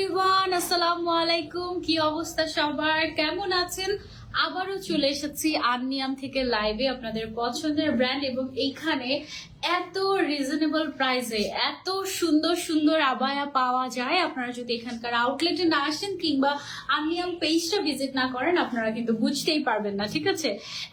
Everyone, আসসালামু আলাইকুম। কি অবস্থা সবার, কেমন আছেন? আবারও চলে এসেছি আর্নিয়াম থেকে লাইভে, আপনাদের পছন্দের ব্র্যান্ড, এবং এইখানে এত রিজনেবল প্রাইসে এত সুন্দর সুন্দর আবায়া পাওয়া যায়। আপনারা যদি এখানকার আউটলেটে না আসেন কিংবা আর্নিয়াম পেজটা ভিজিট না করেন, আপনারা কিন্তু বুঝতেই পারবেন না। ঠিক আছে,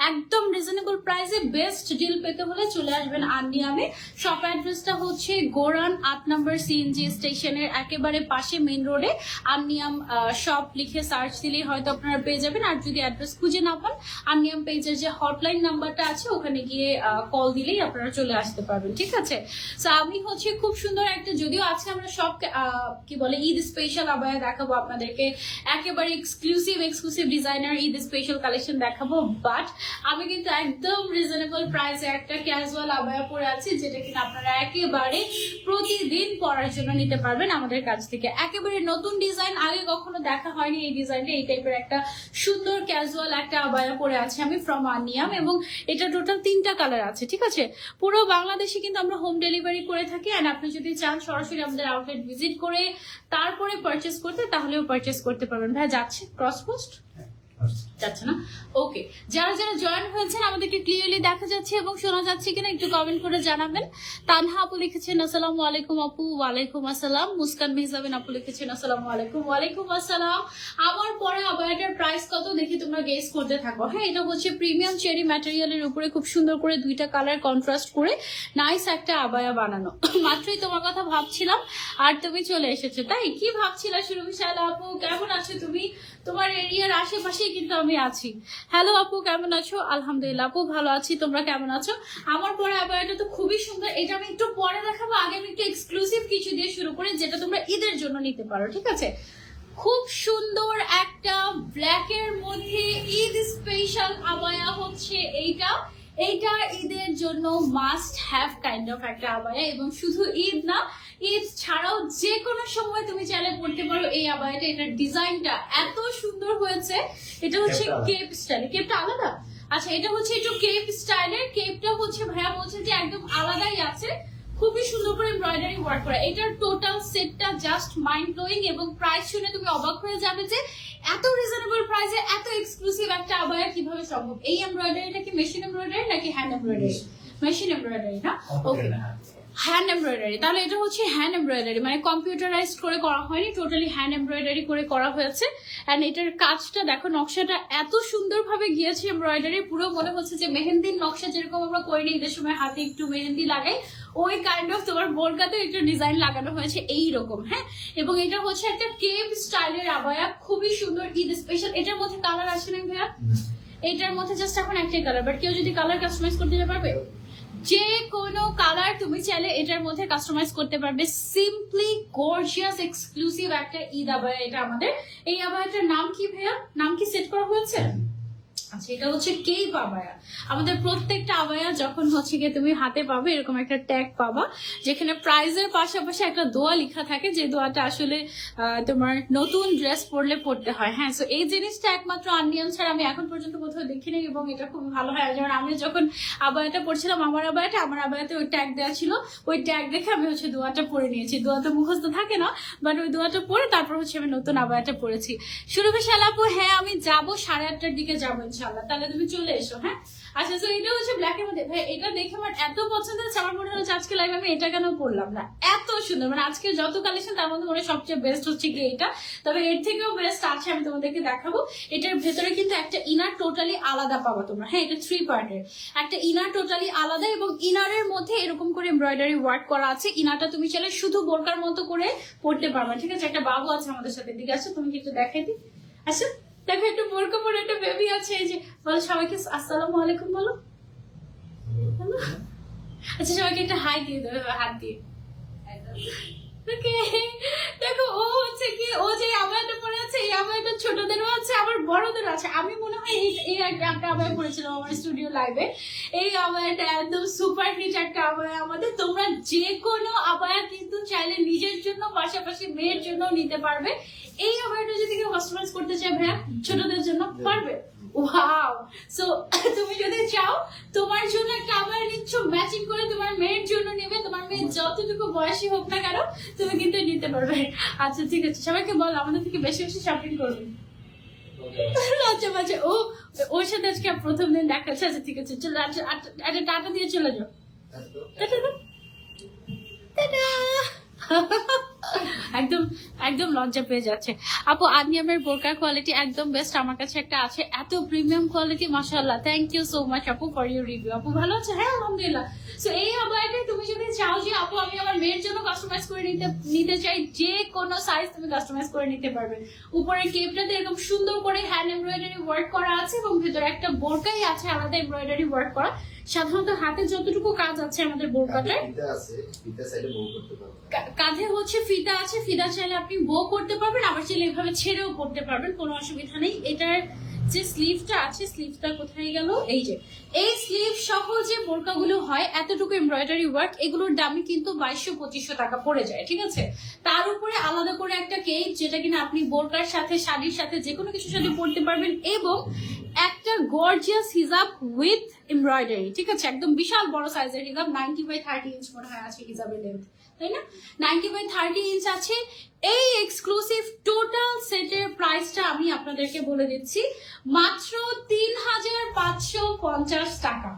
একদম রিজনেবল প্রাইসে বেস্ট ডিল পেতে হলে চলে আসবেন আর্নিয়ামে। শপ অ্যাড্রেসটা হচ্ছে গোরান 8 নম্বর সিএনজি স্টেশনের একেবারে পাশে, মেইন রোডে। আর্নিয়াম শপ লিখে সার্চ দিলেই হয়তো আপনারা পেয়ে যাবেন। আর যদি অ্যাড্রেস খুঁজে না পান, আর্নিয়াম পেজের যে হটলাইন নাম্বারটা আছে ওখানে গিয়ে কল দিলেই আপনারা চলে আসতে পারবেন। ঠিক আছে, সো আমি হচ্ছে খুব সুন্দর একটা, যদিও আজকে আমরা সব কি বলে ঈদ স্পেশাল আবায়া দেখাবো আপনাদেরকে, একেবারে exclusive designer Eid special collection দেখাবো, বাট আমি কিন্তু একদম রিজনেবল প্রাইসে একটা ক্যাজুয়াল আবায়া পরে আছি, যেটা কিনা আপনারা একেবারে প্রতিদিন পরার জন্য নিতে পারবেন আমাদের কাছ থেকে। একেবারে নতুন ডিজাইন, আগে কখনো দেখা হয়নি এই ডিজাইনটা। এই টাইপের একটা সুন্দর ক্যাজুয়াল একটা আবায়া পরে আছে আমি ফ্রম আর্নিয়াম, এবং এটা টোটাল 3টা কালার আছে। ঠিক আছে, পুরো বাংলাদেশে কিন্তু আমরা হোম ডেলিভারি করে থাকি। এন্ড আপনি যদি চান সরাসরি আমাদের আউটলেট ভিজিট করে তারপরে পারচেস করতে, তাহলেও পারচেস করতে পারবেন। ভাই যাচ্ছে ক্রস পোস্ট যাচ্ছে না? ওকে, যারা যারা জয়েন হয়েছেন আমাদেরকে ক্লিয়ারলি দেখা যাচ্ছে এবং শোনা যাচ্ছে কিনা একটু কমেন্ট করে জানাবেন। তানহা আপু লিখেছেন আসসালামু আলাইকুম আপু। ওয়ালাইকুম আসসালাম। মুস্কান মেহজাবিন আপু লিখেছেন আসসালামু আলাইকুম। ওয়ালাইকুম আসসালাম। আমার পরে আবায়াটার প্রাইস কত দেখি তোমরা গেস করতে থাকো। হ্যাঁ, এটা হচ্ছে প্রিমিয়াম চেরি ম্যাটেরিয়ালের উপরে খুব সুন্দর করে 2টা কালার কন্ট্রাস্ট করে নাইস একটা আবায়া বানানো। মাত্রই তোমার কথা ভাবছিলাম আর তুমি চলে এসেছো। তাই কি ভাবছিলা সুরভিশালা আপু? কেমন আছো তুমি? তোমার এরিয়ার আশেপাশেই কিন্তু আমি আছি। হ্যালো আপু, কেমন আছো? আলহামদুলিল্লাহ আপু, ভালো আছি। তোমরা কেমন আছো? আমার পরে আবায়াটা তো খুবই সুন্দর। এটা আমি একটু পরে দেখাবো, আগে আমি একটু এক্সক্লুসিভ কিছু দিয়ে শুরু করি, যেটা তোমরা ঈদের জন্য নিতে পারো। ঠিক আছে, খুব সুন্দর একটা ব্ল্যাক এর মধ্যে ঈদ স্পেশাল আবায়া হচ্ছে এইটা। এইটা ঈদের জন্য মাস্ট হ্যাভ কাইন্ড অফ একটা আবায়া, এবং শুধু ঈদ না, ঈদ ছাড়াও যে কোনো সময় তুমি চাইলে পড়তে পারো এই আবায়াটা। এটার ডিজাইনটা এত সুন্দর হয়েছে। এটা হচ্ছে কেপ স্টাইল। কেপটা আলাদা? আচ্ছা, এটা হচ্ছে একটু কেপ স্টাইলের। কেপটা হচ্ছে ভাইয়া বলছে যে একদম আলাদাই আছে, খুবই সুন্দর করে এমব্রয়ডারি ওয়ার্ক করা। এটার টোটাল সেটটা জাস্ট মাইন্ড ব্লোয়িং, এবং প্রাইস শুনে তুমি অবাক হয়ে যাবে যে এত রিজনেবল প্রাইসে এত এক্সক্লুসিভ একটা আবায়া কিভাবে সম্ভব। এই এমব্রয়ডারিটা কি মেশিন এমব্রয়ডারি নাকি হ্যান্ড এমব্রয়ডারি? মেশিন এমব্রয়ডারি না? ওকে, হ্যান্ড এমব্রয়ডারি। তাহলে এটা হচ্ছে হ্যান্ড এমব্রয়ডারি, মানে কম্পিউটারাইজড করে করা হয়নি, টোটালি হ্যান্ড এমব্রয়ডারি করে করা হয়েছে। এন্ড এটার কাজটা দেখো, নকশাটা এত সুন্দরভাবে গিয়েছে এমব্রয়ডারি, পুরো মনে হচ্ছে যে মেহেন্দির নকশা যেরকম আমরা করি ঈদের সময় হাতে একটু মেহেন্দি লাগাই, ওই কাইন্ড অফ তোমার বোরকাতেও একটু ডিজাইন লাগানো হয়েছে এইরকম। হ্যাঁ, এবং এটা হচ্ছে একটা কেপ স্টাইলের আবায়া, খুবই সুন্দর ঈদ স্পেশাল। এটার মধ্যে কালার আসে না ভাইয়া? এটার মধ্যে জাস্ট এখন একটাই কালার, বাট কেউ যদি কালার কাস্টমাইজ করতে পারবে, যে কোনো কালার তুমি চাইলে এটার মধ্যে কাস্টমাইজ করতে পারবে। সিম্পলি গর্জিয়াস এক্সক্লুসিভ একটা ঈদ আবায়া এটা আমাদের। এই আবায়াটার নাম কি ভাইয়া? নাম কি সেট করা হয়েছে? আচ্ছা, এটা হচ্ছে কেপ আবায়া। আমাদের প্রত্যেকটা আবায়া যখন হচ্ছে গিয়ে তুমি হাতে পাবে এরকম একটা ট্যাগ পাবা, যেখানে প্রাইজের পাশাপাশি একটা দোয়া লেখা থাকে, যে দোয়াটা আসলে তোমার নতুন ড্রেস পরলে পড়তে হয়। হ্যাঁ, সো এই জিনিসটা একমাত্র আর্নিয়াম ছাড়া আমি এখন পর্যন্ত কোথাও দেখিনি, এবং এটা খুব ভালো হয়। যেমন আমি যখন আবায়াটা পড়ছিলাম, আমার আবায়াতে ওই ট্যাগ দেওয়া ছিল, ওই ট্যাগ দেখে আমি হচ্ছে দোয়াটা পরে নিয়েছি। দোয়া তো মুখস্থ থাকে না, বাট ওই দোয়াটা পরে তারপর হচ্ছে আমি নতুন আবায়াটা পরেছি। সুরভিশাল আপু, হ্যাঁ আমি যাবো 8:30টার দিকে যাবো ইনশাল্লাহ, তাহলে তুমি চলে এসো। হ্যাঁ, আচ্ছা, তো এটা হচ্ছে ব্ল্যাক এর মধ্যে। ভাই এটা দেখে আমার এত পছন্দ হচ্ছে, আমার মনে হচ্ছে আজকে লাইভ আমি এটা কেন পড়লাম না, এত সুন্দর। মানে আজকে যত কালেকশন তার মধ্যে মনে সবচেয়ে বেস্ট হচ্ছে কি এটা, তবে এর থেকেও বেস্ট আছে, আমি তোমাদেরকে দেখাবো। এটার ভেতরে কিন্তু একটা ইনার টোটালি আলাদা পাবা তোমরা। হ্যাঁ, এটা 3 পার্টের একটা ইনার টোটালি আলাদা, এবং ইনারের মধ্যে এরকম করে এমব্রয়ডারি ওয়ার্ক করা আছে। ইনারটা তুমি চাইলে শুধু বোরকার মতো করে পড়তে পারবা। ঠিক আছে, একটা বাবু আছে আমাদের সাথে, দিকে আসো, তুমি কি একটু দেখাই দিই। আচ্ছা দেখো, একটু বোরকা পরে একটা বেবি আছে। এই যে বলো সবাইকে আসসালামু আলাইকুম বলো। আচ্ছা, সবাইকে একটা হাই দিয়ে দেবে হাত দিয়ে। দেখো, ও হচ্ছে কি, ও যে আবায়াটা পরে আছে, এই আবায়াটা ছোটদেরও আছে আবার বড়দেরও আছে। আমি মনে হয় এই একটা আবায়া পরেছিলাম আমার স্টুডিও লাইভে। এই আবায়াটা একদম সুপার হিট একটা আবায়া আমাদের। তোমরা যে কোনো আবায়া কিন্তু চাইলে নিজের জন্য পাশাপাশি মেয়ের জন্য নিতে পারবে। এই আবায়াটা যদি কেউ কাস্টমাইজ করতে চায় ভাইয়া ছোটদের জন্য পারবে। ওয়াও। সো তুমি যদি চাও তোমার জন্য একটা আবার নিচ্ছ, ম্যাচিং করে তোমার মেয়ের জন্য নেবে, তোমার মেয়ে যতটুকু বয়সী হোক না কেন তুমি কিন্তু নিতে পারবে। আচ্ছা ঠিক আছে, সবাইকে বল আমাদের থেকে বেশি বেশি শপিং করবে। আচ্ছা আচ্ছা, ওর সাথে আজকে প্রথম দিন দেখা হচ্ছে। আচ্ছা ঠিক আছে, চলো একটা টাটা দিয়ে চলে যাও। একদম একদম লজ্জা পেয়ে যাচ্ছে আপু। আনিয়ামের বোরকার কোয়ালিটি একদম বেস্ট, আমার কাছে একটা আছে, এত প্রিমিয়াম কোয়ালিটি, মাশাআল্লাহ। থ্যাংক ইউ সো মাচ আপু ফর ইউর রিভিউ। আপু ভালো আছে? হ্যাঁ আলহামদুলিল্লাহ। সো এই আবায়াটা তুমি যদি চাও যে আপু আমি আমার মেয়ের জন্য কাস্টমাইজ করে নিতে চাই, যে কোনো সাইজ তুমি কাস্টমাইজ করে নিতে পারবে। উপরের কেপটাতে এরকম সুন্দর করে হ্যান্ড এমব্রয়ডারি ওয়ার্ক করা আছে এবং ভেতরে একটা বোরকাই আছে আলাদা এমব্রয়ডারি ওয়ার্ক করা। সাধারণত হাতে যতটুকু কাজ আছে আমাদের বোরকাটার, কাঁধে হচ্ছে ফিতা আছে, ফিতা চাইলে আপনি বো করতে পারবেন, আবার চাইলে এভাবে ছেড়েও করতে পারবেন, কোনো অসুবিধা নেই। এটার যে স্লিভটা আছে, স্লিভটা কোথায় গেল, এই যে এই স্লিভ সহ যে বোরকাগুলো হয় এতটুকু এমব্রয়ডারি ওয়ার্ক, এগুলোর দামই কিন্তু 2200-2500 টাকা পড়ে যায়, ঠিক আছে। তার উপরে আলাদা করে একটা কেপ, যেটা কিনা আপনি বোরকার সাথে, শাড়ির সাথে, যে কোনো কিছুর সাথে পরতে পারবেন, এবং একটা গর্জিয়াস হিজাব উইথ এমব্রয়ডারি, ঠিক আছে। একদম বিশাল বড় সাইজের হিজাব, 90/30 ইঞ্চ মনে হয় আছে হিজাবের লেন্থ, তাই না? 90/30 ইঞ্চ আছে। এই এক্সক্লুসিভ টোটাল সেটের প্রাইসটা আমি আপনাদেরকে বলে দিচ্ছি, মাত্র 3550 টাকা।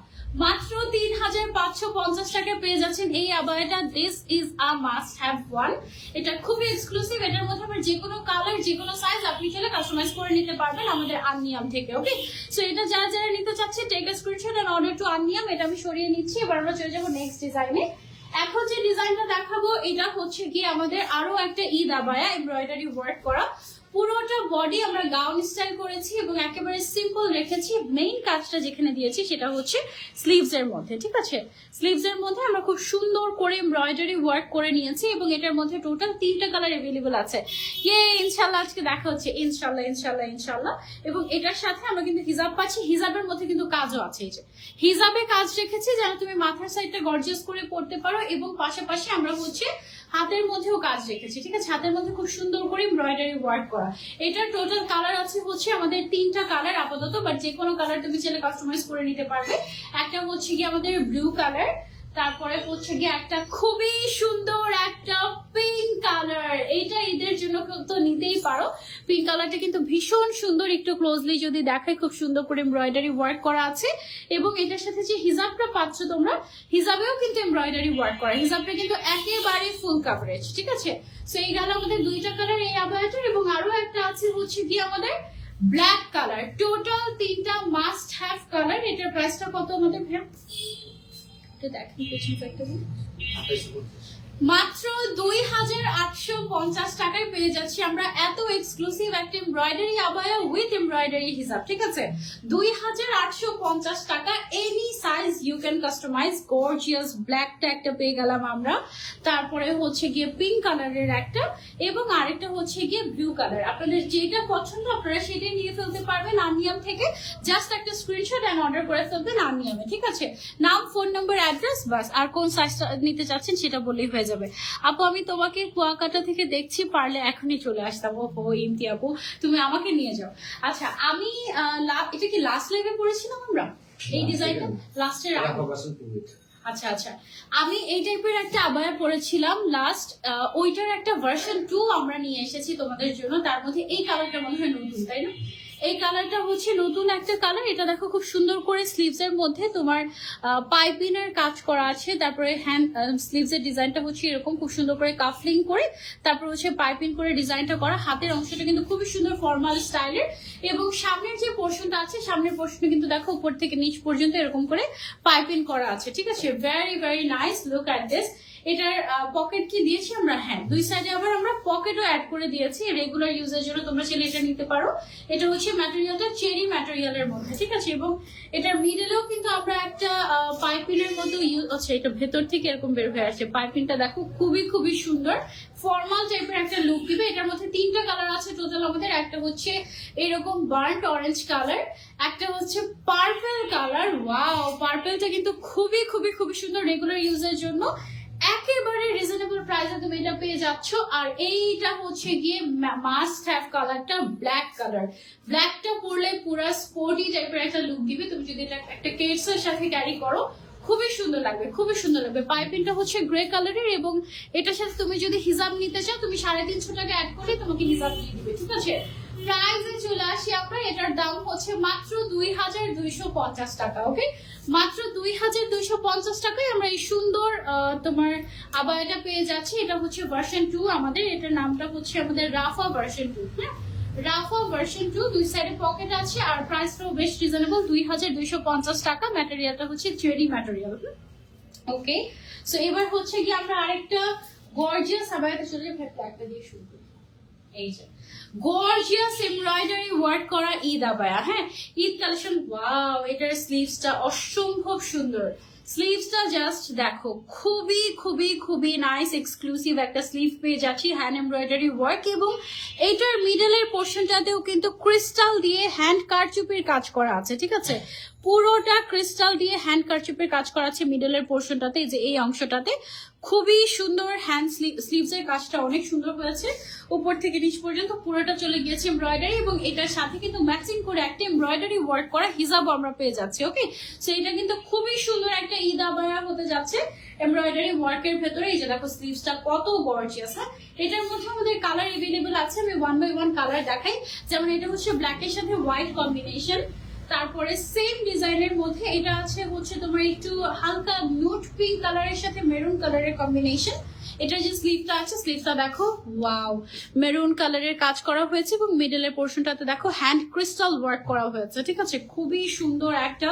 মাত্র 3550 টাকা পেয়ে যাচ্ছেন এই আবায়াটা। This is a must have one. এটা খুবই এক্সক্লুসিভ, এটার মধ্যে আবার যে কোনো কালার, যে কোনো সাইজ আপনি চাইলে কাস্টমাইজ করে নিতে পারবেন আমাদের আননিয়াম থেকে। ওকে, সো এটা যারা যারা নিতে চাচ্ছে take a screenshot and order to আননিয়াম। এটা আমি সরিয়ে নিচ্ছি, এবার আমরা চলে যাবো নেক্সট ডিজাইনে। এখন যে ডিজাইনটা দেখাবো এটা হচ্ছে কি আমাদের আরো একটা ঈদ আবায়া, এমব্রয়ডারি ওয়ার্ক করা। পুরোটা বডি আমরা গাউন স্টাইল করেছি এবং একেবারে সিম্পল রেখেছি। মেইন কাজটা যেখানে দিয়েছি সেটা হচ্ছে স্লিভস এর মধ্যে, ঠিক আছে। স্লিভস এর মধ্যে আমরা খুব সুন্দর করে এমব্রয়ডারি ওয়ার্ক করে নিয়েছি এবং এটার মধ্যে টোটাল 3টা কালার अवेलेबल আছে। ইনশাআল্লাহ আজকে দেখা হচ্ছে, ইনশাআল্লাহ ইনশাআল্লাহ ইনশাআল্লাহ। এবং এটার সাথে আমরা কিন্তু হিজাব পাচ্ছি, হিজাবের মধ্যে কিন্তু কাজও আছে। এই যে হিজাবে কাজ রেখেছি যেন তুমি মাথার সাইডটা গর্জিয়াস করে পড়তে পারো, এবং পাশাপাশি আমরা হচ্ছে হাতের মধ্যেও কাজ রেখেছি, ঠিক আছে। হাতের মধ্যে খুব সুন্দর করে এমব্রয়ডারি ওয়ার্ক করা। এটার টোটাল কালার আছে হচ্ছে আমাদের 3টা কালার আপাতত, বাট যে কোনো কালার তুমি চাইলে কাস্টমাইজ করে নিতে পারবে। একটা হচ্ছে কি আমাদের ব্লু কালার, তারপরে হচ্ছে গিয়ে একটা খুবই সুন্দর একটা পিঙ্ক কালার। এইটা ঈদের জন্য তো নিতেই পারো। পিঙ্ক কালারটা কিন্তু ভীষণ সুন্দর, একটু ক্লোজলি যদি দেখাই খুব সুন্দর করে এমব্রয়ডারি ওয়ার্ক করা আছে। এবং এটার সাথে যে হিজাবটা পাচ্ছ তোমরা, হিজাবেও কিন্তু এমব্রয়ডারি ওয়ার্ক করা। হিজাবটা কিন্তু একেবারে ফুল কাভারেজ, ঠিক আছে। সো এই গেল আমাদের 2টা কালার এই আবায়াটার, এবং আরো একটা আছে হচ্ছে কি আমাদের ব্ল্যাক কালার। টোটাল 3টা মাস্ট হ্যাভ কালার। এটার প্রাইসটা কত আমাদের মাত্র 2850 টাকায় পেয়ে যাচ্ছি আমরা এত এক্সক্লুসিভ একটা এমব্রয়ডারি আবায়া উইথ এমব্রয়ডারি হিজাব, ঠিক আছে। 2850 টাকা, any size you can customise. Gorgeous ব্ল্যাকটা একটা পেয়ে গেলাম আমরা, তারপরে হচ্ছে গিয়ে পিঙ্ক কালারের একটা, এবং আরেকটা হচ্ছে গিয়ে ব্লু কালার। আপনাদের যেটা পছন্দ আপনারা সেটাই নিয়ে ফেলতে পারবেন আননিয়াম থেকে। জাস্ট একটা স্ক্রিনশট এন্ড অর্ডার করে ফেলবেন আননিয়ামে, ঠিক আছে। নাম, ফোন নাম্বার, অ্যাড্রেস, বাস। আর কোন সাইজটা নিতে চাচ্ছেন সেটা বললেই হয়ে যাবে। আপু আমি তোমাকে কুয়াকাটা থেকে দেখছি, পারলে এখনই চলে আসতাম। ও ইমতি আপু, তুমি আমাকে নিয়ে যাও। আচ্ছা, আমি এটা কি লাস্ট লাইভে পড়েছিলাম আমরা এই ডিজাইনটা লাস্টের আগে? আচ্ছা আচ্ছা, আমি এই টাইপের একটা আবায়া পরেছিলাম লাস্ট, ওইটার একটা ভার্সন 2 আমরা নিয়ে এসেছি তোমাদের জন্য। তার মধ্যে এই কালারটা মনে হয় নতুন, তাই না? এই কালারটা হচ্ছে নতুন একটা কালার। এটা দেখো খুব সুন্দর করে স্লিভস এর মধ্যে তোমার পাইপিনের কাজ করা আছে। তারপরে হ্যান্ড স্লিভস এর ডিজাইনটা হচ্ছে এরকম খুব সুন্দর করে কাফলিং করে, তারপর হচ্ছে পাইপিং করে ডিজাইনটা করা। হাতের অংশটা কিন্তু খুবই সুন্দর ফর্মাল স্টাইলের, এবং সামনের যে পোর্শনটা আছে, সামনের পোর্শনটা কিন্তু দেখো উপর থেকে নিচ পর্যন্ত এরকম করে পাইপিং করা আছে, ঠিক আছে। Very very nice, look at this. এটার পকেট কি দিয়েছি আমরা? হ্যাঁ, দুই সাইডে আবার আমরা পকেটও অ্যাড করে দিয়েছি রেগুলার ইউজের জন্য। তোমরা চাইলে এটা নিতে পারো। এটা হচ্ছে ম্যাটেরিয়ালটা চেরি ম্যাটেরিয়ালের মধ্যে, ঠিক আছে। এবং এটার মিডলেও কিন্তু আমরা একটা পাইপিনের মতো আচ্ছা, এটা ভেতর থেকে এরকম বের হয়ে আসছে। পাইপিংটা দেখো খুবই খুবই সুন্দর, ফর্মাল টাইপের একটা লুক দিবে। এটার মধ্যে 3টা কালার আছে টোটাল আমাদের। একটা হচ্ছে এরকম বার্ন্ট অরেঞ্জ কালার, একটা হচ্ছে পার্পল কালার। ওয়াও, পার্পলটা কিন্তু খুবই খুবই খুবই সুন্দর রেগুলার ইউজের জন্য। একেবারে একেবারে রিজনেবল প্রাইসে তুমি এটা পেয়ে যাচ্ছ। আর এইটা হচ্ছে গিয়ে মাস্ট হ্যাভ কালারটা ব্ল্যাক কালার। ব্ল্যাকটা পরলে পুরো স্পোর্টি টাইপের একটা লুক দিবে। তুমি যদি এটা একটা কেটসের সাথে ক্যারি করো খুবই সুন্দর লাগবে, খুবই সুন্দর লাগবে। পাইপিংটা হচ্ছে গ্রে কালারের এবং এটার সাথে তুমি যদি হিজাব নিতে চাও তুমি 350 টাকা অ্যাড করে তোমাকে হিজাব দিয়ে দিবে, ঠিক আছে। প্রাইসে চলে আসি আমরা, এটার দাম হচ্ছে মাত্র 2250 টাকা। ওকে, মাত্র 2250 টাকায় আমরা এই সুন্দর তোমার আবায়াটা পেয়ে যাচ্ছি। এটা হচ্ছে ভার্সন 2 আমাদের, এটার নামটা হচ্ছে আমাদের রাফা ভার্সন 2। হ্যাঁ, রাফা ভার্সন 2, দুই সাইডে পকেট আছে আর প্রাইসটাও বেশ রিজনেবল, 2250 টাকা। ম্যাটেরিয়ালটা হচ্ছে চেরি ম্যাটেরিয়াল। ওকে, সো এবার হচ্ছে কি আমরা আরেকটা গর্জিয়াস আবায়াতে চলে যাই। একটা দিয়ে শুরু করি। এই যে গর্জিয়াস এমব্রয়ডারি ওয়ার্ক করা ঈদ আবায়া। হ্যাঁ, ঈদ কালেকশন। ওয়াও, এটার স্লিভসটা অসম্ভব সুন্দর। স্লিভসটা জাস্ট দেখো, খুবই খুবই খুবই নাইস এক্সক্লুসিভ একটা স্লিভ পেয়ে যাচ্ছি, হ্যান্ড এমব্রয়ডারি ওয়ার্ক। এবং এইটার মিডলের পোর্শনটাতেও কিন্তু ক্রিস্টাল দিয়ে হ্যান্ড কারচুপির কাজ করা আছে, ঠিক আছে। পুরোটা ক্রিস্টাল দিয়ে হ্যান্ড কারচুপির কাজ করা আছে মিডলের পোর্শনটাতে, যে এই অংশটাতে খুবই সুন্দর। হ্যান্ড স্লিভস এর কাজটা অনেক সুন্দর হয়েছে, উপর থেকে নিচ পর্যন্ত পুরোটা চলে গিয়েছে এমব্রয়ডারি। এবং এটার সাথে কিন্তু ম্যাচিং করে একটা এমব্রয়ডারি ওয়ার্ক করা হিজাবও আমরা পেয়ে যাচ্ছি। ওকে, সো এটা কিন্তু খুবই সুন্দর একটা ঈদ আবায়া হতে যাচ্ছে এমব্রয়ডারি ওয়ার্কের ভেতরে। এই যে দেখো স্লিভসটা কত গর্জিয়াস। হ্যাঁ, এটার মধ্যে আমাদের কালার এভেলেবেল আছে, আমি 1 বাই 1 কালার দেখাই। যেমন এটা হচ্ছে ব্ল্যাকের সাথে হোয়াইট কম্বিনেশন, তারপরে সেম ডিজাইনের মধ্যে এটা আছে হচ্ছে তোমার একটু হালকা নুট পিঙ্ক কালারের সাথে মেরুন কালারের কম্বিনেশন। এটা যে স্লিভটা আছে, স্লিভটা দেখো, ওয়াও, মেরুন কালারের কাজ করা হয়েছে এবং মিডলের পোর্শনটাতে দেখো হ্যান্ড ক্রিস্টাল ওয়ার্ক করা হয়েছে, ঠিক আছে। খুবই সুন্দর একটা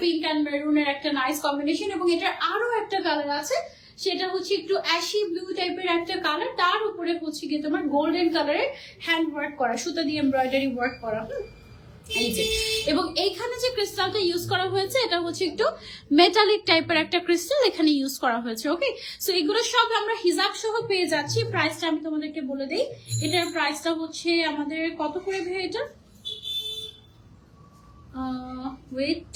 পিঙ্ক অ্যান্ড মেরুনের একটা নাইস কম্বিনেশন। এবং এটার আরো একটা কালার আছে, সেটা হচ্ছে একটু অ্যাশি ব্লু টাইপের একটা কালার, তার উপরে হচ্ছে গিয়ে তোমার গোল্ডেন কালারের হ্যান্ড ওয়ার্ক করা, সুতা দিয়ে এমব্রয়ডারি ওয়ার্ক করা। এই যে, এবং এইখানে যে ক্রিস্টালটা ইউজ করা হয়েছে এটা হচ্ছে একটু মেটালিক টাইপের একটা ক্রিস্টাল এখানে ইউজ করা হয়েছে। ওকে, সো এগুলো সব আমরা হিজাব সহ পেয়ে যাচ্ছি। প্রাইসটা আমি তোমাদেরকে বলে দিই, এটার প্রাইসটা হচ্ছে আমাদের কত করে ভাই? এটা উইথ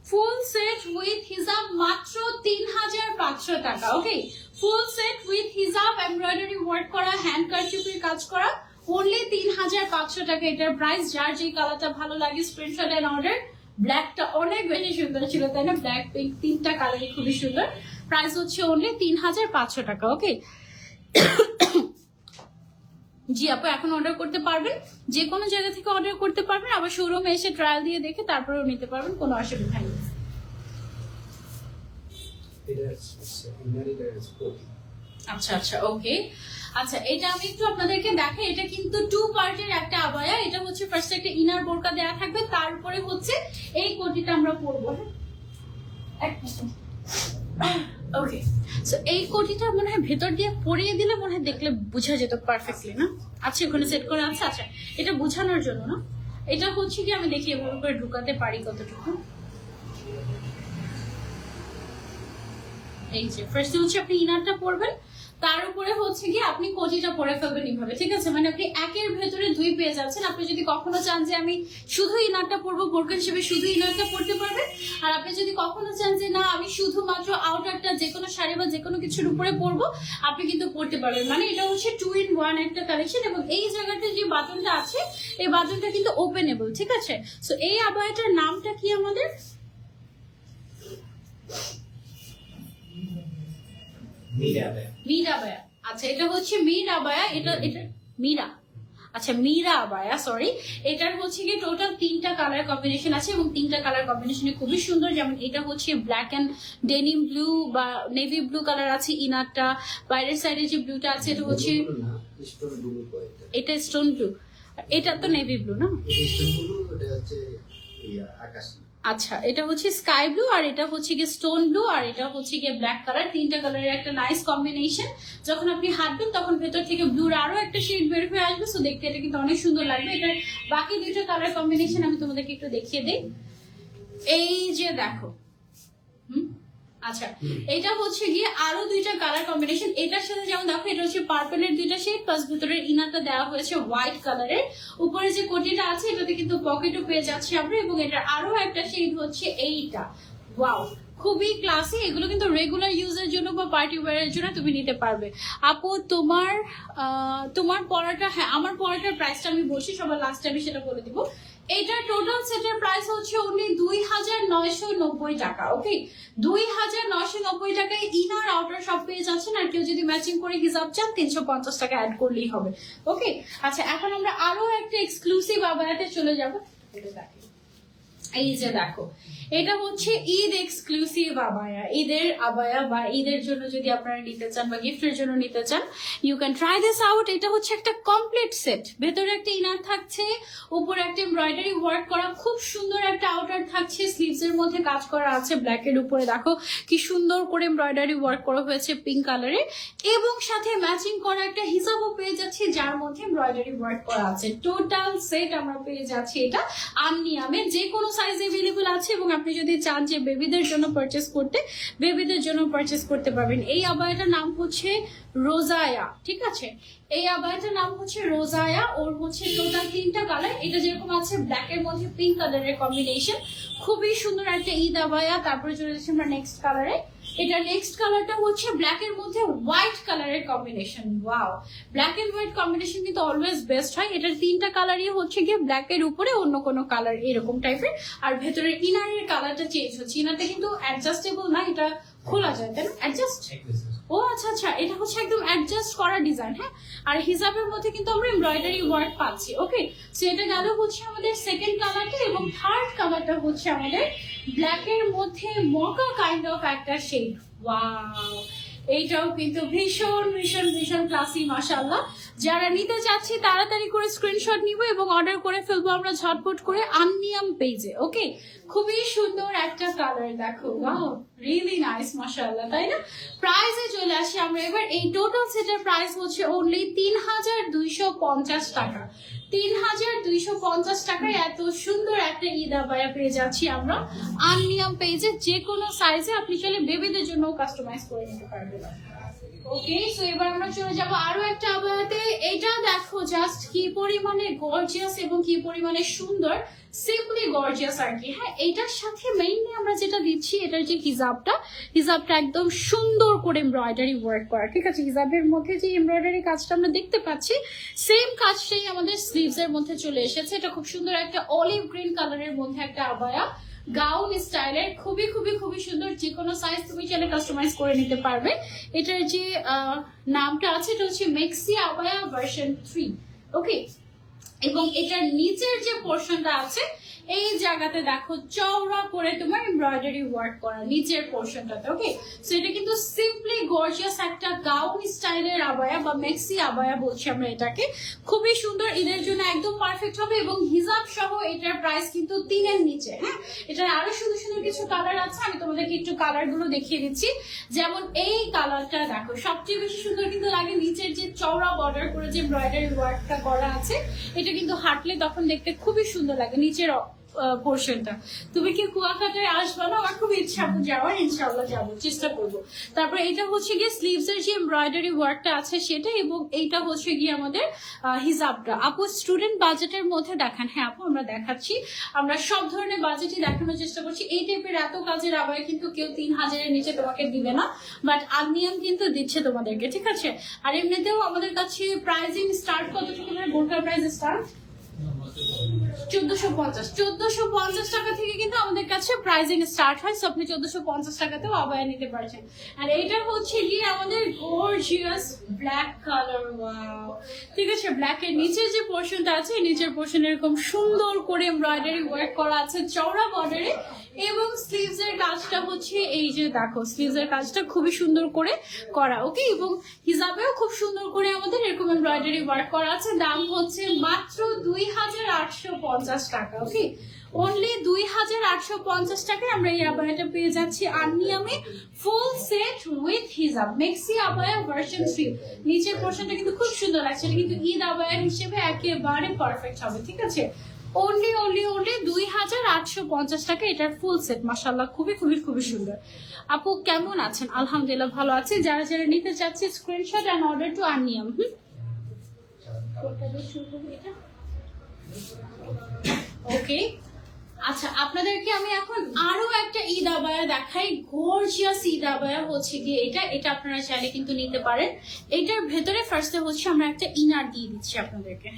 ফুল সেট উইথ হিজাব মাত্র 3500 টাকা। ওকে, ফুল সেট উইথ হিজাব, এমব্রয়ডারি ওয়ার্ক করা, হ্যান্ড কারচুপির কাজ করা, অনলি 3500 টাকা এটার প্রাইস। যার যে কালারটা ভালো লাগে স্ক্রিনশট এন্ড অর্ডার। ব্ল্যাকটা অনেক বেশি সুন্দর ছিল, তাই না? ব্ল্যাক পিঙ্ক তিনটা কালারই খুবই সুন্দর। প্রাইস হচ্ছে অনলি 3500 টাকা। ওকে, জি আপু, এখন অর্ডার করতে পারবেন, যে কোনো জায়গা থেকে অর্ডার করতে পারবেন, আবার শোরুমে এসে ট্রায়াল দিয়ে দেখে তারপরেও নিতে পারবেন, কোনো অসুবিধা নেই। আচ্ছা আচ্ছা, ওকে, আচ্ছা এটা আমি একটু আপনাদেরকে দেখাই। এটা কিন্তু 2 পার্টের একটা আবায়া। এটা হচ্ছে ফার্স্ট একটা ইনার বোরকা দেয়া থাকবে, তারপরে হচ্ছে এই কোটিটা আমরা পরবো। ওকে, সো এই কোটিটা মনে হয় ভেতর দিয়ে পরিয়ে দিলে মনে হয় দেখলে বোঝা যেত পারফেক্টলি, না? আচ্ছা, ওখানে সেট করা আছে। আচ্ছা, এটা বোঝানোর জন্য না, এটা হচ্ছে কি আমি দেখি এভাবে করে ঢুকাতে পারি কতটুকু। এই যে ফার্স্টে হচ্ছে আপনি ইনারটা পরবেন, তার উপরে হচ্ছে কি আপনি কোটিটা পরে ফেলবেন এইভাবে, ঠিক আছে। মানে আপনি একের ভেতরে 2 পেয়ে যাচ্ছেন। আপনি যদি কখনো চান যে আমি শুধু ইনারটা পরবো, বোরকা হিসেবে শুধু ইনারটা পরতে পারবেন। আর আপনি যদি কখনো চান যে না আমি শুধুমাত্র আউটারটা যে কোনো শাড়ি বা যে কোনো কিছুর উপরে পরবো, আপনি কিন্তু পরতে পারবেন। মানে এটা হচ্ছে 2 in 1 একটা কালেকশন। এবং এই জায়গাটা যে বাটনটা আছে, এই বাটনটা কিন্তু ওপেনেবল, ঠিক আছে। সো এই আবায়াটার নামটা কি আমাদের? মীরা আবায়া। আচ্ছা, এটা হচ্ছে মীরা আবায়া। এটা মীরা, আচ্ছা মীরা আবায়া, সরি। এটার হচ্ছে কি টোটাল 3টা কালার কম্বিনেশন আছে এবং 3টা কালার কম্বিনেশনে খুবই সুন্দর। যেমন এটা হচ্ছে ব্ল্যাক এন্ড ডেনিম ব্লু বা নেভি ব্লু কালার আছে ইনারটা, বাইরের সাইডে যে ব্লুটা আছে এটা হচ্ছে, এটা স্টোন ব্লু, এটা তো নেভি ব্লু না? আচ্ছা, এটা হচ্ছে স্কাই ব্লু, আর এটা হচ্ছে গিয়ে স্টোন ব্লু, আর এটা হচ্ছে গিয়ে ব্ল্যাক কালার। 3টা কালারের একটা নাইস কম্বিনেশন। যখন আপনি হাঁটবেন তখন ভেতর থেকে ব্লুর আরো একটা শেড বের হয়ে আসবে। সো দেখতে এটা কিন্তু অনেক সুন্দর লাগবে। এটার বাকি 2টা কালার কম্বিনেশন আমি তোমাদেরকে একটু দেখিয়ে দিই। এই যে দেখো, আচ্ছা এটা হচ্ছে গিয়ে আরো 2টা কালার কম্বিনেশন। এটার সাথে যেমন দেখো, এটা হচ্ছে পার্পলের 2টা শেড, প্লাস ভিতরের ইনারটা দেওয়া হয়েছে হোয়াইট কালারের। উপরে যে কোটিটা আছে এটাতে কিন্তু পকেটও পেয়ে যাচ্ছি আমরা। এবং এটার আরো একটা শেড হচ্ছে এইটা। ওয়াও, খুবই ক্লাসি। এগুলো কিন্তু রেগুলার ইউজের জন্য বা পার্টি ওয়্যারের জন্য তুমি নিতে পারবে। আপু তোমার পড়াটা, হ্যাঁ আমার পড়াটার প্রাইসটা আমি বলছি, সবার লাস্টে আমি সেটা বলে দিব। এটা টোটাল সেটের প্রাইস হচ্ছে অনলি 2990 টাকা। ওকে, 2990 টাকায় ইনার আউটার সব পেয়ে যাচ্ছেন। আর কেউ যদি ম্যাচিং করে হিজাব চান 350 টাকা অ্যাড করলেই হবে। ওকে, আচ্ছা এখন আমরা আরো একটা এক্সক্লুসিভ আবায়াতে চলে যাবো। এই যে দেখো, এটা হচ্ছে ঈদ এক্সক্লুসিভ আবায়া, ঈদের আবায়া বা ঈদের জন্য যদি আপনারা নিতে চান বা গিফটের জন্য নিতে চান, you can try this out. এটা হচ্ছে একটা কমপ্লিট সেট, ভেতরে একটা ইনার থাকছে, উপরে একটা এমব্রয়ডারি ওয়ার্ক করা, খুব সুন্দর একটা আউটার থাকছে, স্লিভস এর মধ্যে কাজ করা আছে ব্ল্যাক এর উপরে, দেখো কি সুন্দর করে এমব্রয়ডারি ওয়ার্ক করা হয়েছে পিঙ্ক কালারে, এবং সাথে ম্যাচিং করা একটা হিজাবও পেয়ে যাচ্ছি যার মধ্যে এমব্রয়ডারি ওয়ার্ক করা আছে। টোটাল সেট আমরা পেয়ে যাচ্ছি এটা আননিয়ামে, যে কোনো সাইজ এভেলেবল আছে। এবং আপনি যদি চান যে বেবিদের জন্য পারচেস করতে, বেবিদের জন্য পারচেস করতে পারবেন। এই আবায়াটার নাম হচ্ছে রোজায়া, ঠিক আছে, এই আবায়াটার নাম হচ্ছে রোজায়া। ওর হচ্ছে টোটাল 3টা কালার, এটা যেরকম আছে ব্ল্যাক এর মধ্যে পিঙ্ক কালারের কম্বিনেশন, খুবই সুন্দর একটা ঈদ আবায়া। তারপরে চলে যাচ্ছি আমরা নেক্সট কালারে। এটা নেক্সট কালারটা হচ্ছে ব্ল্যাক এর মধ্যে হোয়াইট কালারের combination. Wow, black and white combination কিন্তু অলওয়েজ বেস্ট হয়। এটার 3টা কালারই হচ্ছে গিয়ে ব্ল্যাক এর উপরে অন্য কোনো কালার এরকম টাইপের, আর ভেতরের ইনারের কালারটা চেঞ্জ হচ্ছে। ইনারটা কিন্তু অ্যাডজাস্টেবল না, এটা খোলা যায়, তাই না? অ্যাডজাস্ট, ও আচ্ছা আচ্ছা, এটা হচ্ছে একদম অ্যাডজাস্ট করা ডিজাইন। হ্যাঁ, আর হিজাবের মধ্যে কিন্তু আমরা এমব্রয়ডারি ওয়ার্ক পাচ্ছি। ওকে, সো এটা গেল হচ্ছে আমাদের সেকেন্ড কালারটা, এবং থার্ড কালারটা হচ্ছে আমাদের ব্ল্যাক এর মধ্যে মকা কাইন্ড অফ একটা শেড। ওয়াও, এইটাও কিন্তু ভীষণ ভীষণ ভীষণ ক্লাসি মাশাআল্লাহ। যারা নিতে চাচ্ছি তাড়াতাড়ি করে স্ক্রিনশট নিব এবং অর্ডার করে ফেলবো আমরা ঝটপট করে আননিয়াম পেজে। ওকে, খুবই সুন্দর একটা কালার, দেখো ওয়াও, রিয়েলি নাইস মাশাআল্লাহ, তাই না? প্রাইসে চলে আসি আমরা এবার। এই টোটাল সেটের প্রাইস হচ্ছে অনলি 3250 টাকা। 3250 টাকায় এত সুন্দর একটা ঈদ আবায়া পেয়ে যাচ্ছি আমরা আননিয়াম পেজে। যে কোনো সাইজে আপনি চাইলে বেবিদের জন্য কাস্টমাইজ করে নিতে পারবেন। ওকে, সো এবার আমরা চলে যাব আরো একটা আবায়াতে। এটা দেখো জাস্ট কি পরিমাণে গর্জিয়াস এবং কি পরিমাণে সুন্দর, সিম্পলি গর্জিয়াস আর কি। হ্যাঁ, এটার সাথে মেইনলি আমরা যেটা দিচ্ছি, এটার যে হিজাবটা একদম সুন্দর করে এমব্রয়ডারি ওয়ার্ক করা, ঠিক আছে। হিজাবের মধ্যে যে এমব্রয়ডারি কাজটা আমরা দেখতে পাচ্ছি, সেম কাজটাই আমাদের স্লিভস এর মধ্যে চলে এসেছে। এটা খুব সুন্দর একটা অলিভ গ্রিন কালারের মধ্যে একটা আবায়া, গাউন স্টাইলের, খুবই খুবই খুবই সুন্দর। যে কোনো সাইজ তুমি চাইলে কাস্টমাইজ করে নিতে পারবে। এটার যে নামটা আছে এটা হচ্ছে মেক্সি আবায়া ভার্সন 3। ওকে, এবং এটার নিচের যে পোর্শনটা আছে এই জায়গাতে দেখো চওড়া করে তোমার এমব্রয়ডারি ওয়ার্ক করা নিচের পোর্শনটাতে। ওকে, সো এটা কিন্তু সিম্পলি গর্জিয়াস একটা গাউন স্টাইলের আবায়া বা মেক্সি আবায়া বলছি আমরা এটাকে। খুবই সুন্দর, ঈদের জন্য একদম পারফেক্ট হবে। এবং হিজাব সহ এটার প্রাইস কিন্তু 3 এর নিচে। হ্যাঁ, এটার আরো সুন্দর সুন্দর কিছু কালার আছে, আমি তোমাদেরকে একটু কালার গুলো দেখিয়ে দিচ্ছি। যেমন এই কালারটা দেখো, সবচেয়ে বেশি সুন্দর কিন্তু লাগে নিচের যে চওড়া বর্ডার করে যে এমব্রয়ডারি ওয়ার্কটা করা আছে, এটা কিন্তু হাঁটলে তখন দেখতে খুবই সুন্দর লাগে নিচের পোর্শনটা। তুমি কি কুয়াকাটায় আসবে না? আমার খুব ইচ্ছা যাওয়ার, ইনশাআল্লাহ যাবো, চেষ্টা করবো। তারপরে এটা হচ্ছে গিয়ে স্লিভস এর যে এমব্রয়ডারি ওয়ার্কটা আছে সেটা, এবং এইটা হচ্ছে গিয়ে আমাদের হিজাবটা। আপু স্টুডেন্ট বাজেটের মধ্যে দেখান। হ্যাঁ আপু, আমরা দেখাচ্ছি, আমরা সব ধরনের বাজেটই দেখানোর চেষ্টা করছি। এই টাইপের এত কাজের আবার কিন্তু কেউ 3000-এর নিচে তোমাকে দিবে না, বাট আননিয়াম কিন্তু দিচ্ছে তোমাদেরকে, ঠিক আছে। আর এমনিতেও আমাদের কাছে প্রাইজিং স্টার্ট কত থেকে, বোরকার প্রাইস স্টার্ট 1450 টাকা থেকে কিন্তু আমাদের কাছে প্রাইজিং স্টার্ট হয়। সো আপনি 1450 টাকাতেও আবায়া নিতে পারছেন। আর এটা হচ্ছে গিয়ে আমাদের গর্জিয়াস ব্ল্যাক কালার। ওয়াও, ঠিক আছে, ব্ল্যাক এর নিচের যে পোর্শনটা আছে, নিচের পোর্শন এরকম সুন্দর করে এমব্রয়ডারি ওয়ার্ক করা আছে চওড়া বর্ডারে, এবং স্লিভস এর কাজটা হচ্ছে এই যে দেখো, স্লিভস এর কাজটা খুবই সুন্দর করে করা। ওকে, এবং হিজাবেও খুব সুন্দর করে আমাদের এরকম এমব্রয়ডারি ওয়ার্ক করা আছে। দাম হচ্ছে মাত্র 2850 টাকা। ওকে, অনলি 2850 টাকায় আমরা এই আবায়াটা পেয়ে যাচ্ছি আননিয়ামে, ফুল সেট উইথ হিজাব, মেক্সি আবায়া ভার্সন 3। নিচের পোর্শনটা কিন্তু খুব সুন্দর লাগছে, এটা কিন্তু ঈদ আবায়া হিসেবে একেবারে পারফেক্ট হবে, ঠিক আছে। অনলি 2850 টাকা এটার ফুল সেট। মাশাআল্লাহ, খুবই খুবই খুবই সুন্দর। আপু কেমন আছেন? আলহামদুলিল্লাহ ভালো আছি। যারা যারা নিতে চাচ্ছে স্ক্রিনশট এন্ড অর্ডার টু আননিয়াম। ওকে, আচ্ছা, আপনাদেরকে আমি এখন আরো একটা ঈদ আবায়া দেখাই। গর্জিয়াস ঈদ আবায়া হচ্ছে গিয়ে এটা আপনারা চাইলে কিন্তু নিতে পারেন। এটার ভেতরে ফার্স্টে হচ্ছে আমরা একটা ইনার দিয়ে দিচ্ছি আপনাদেরকে,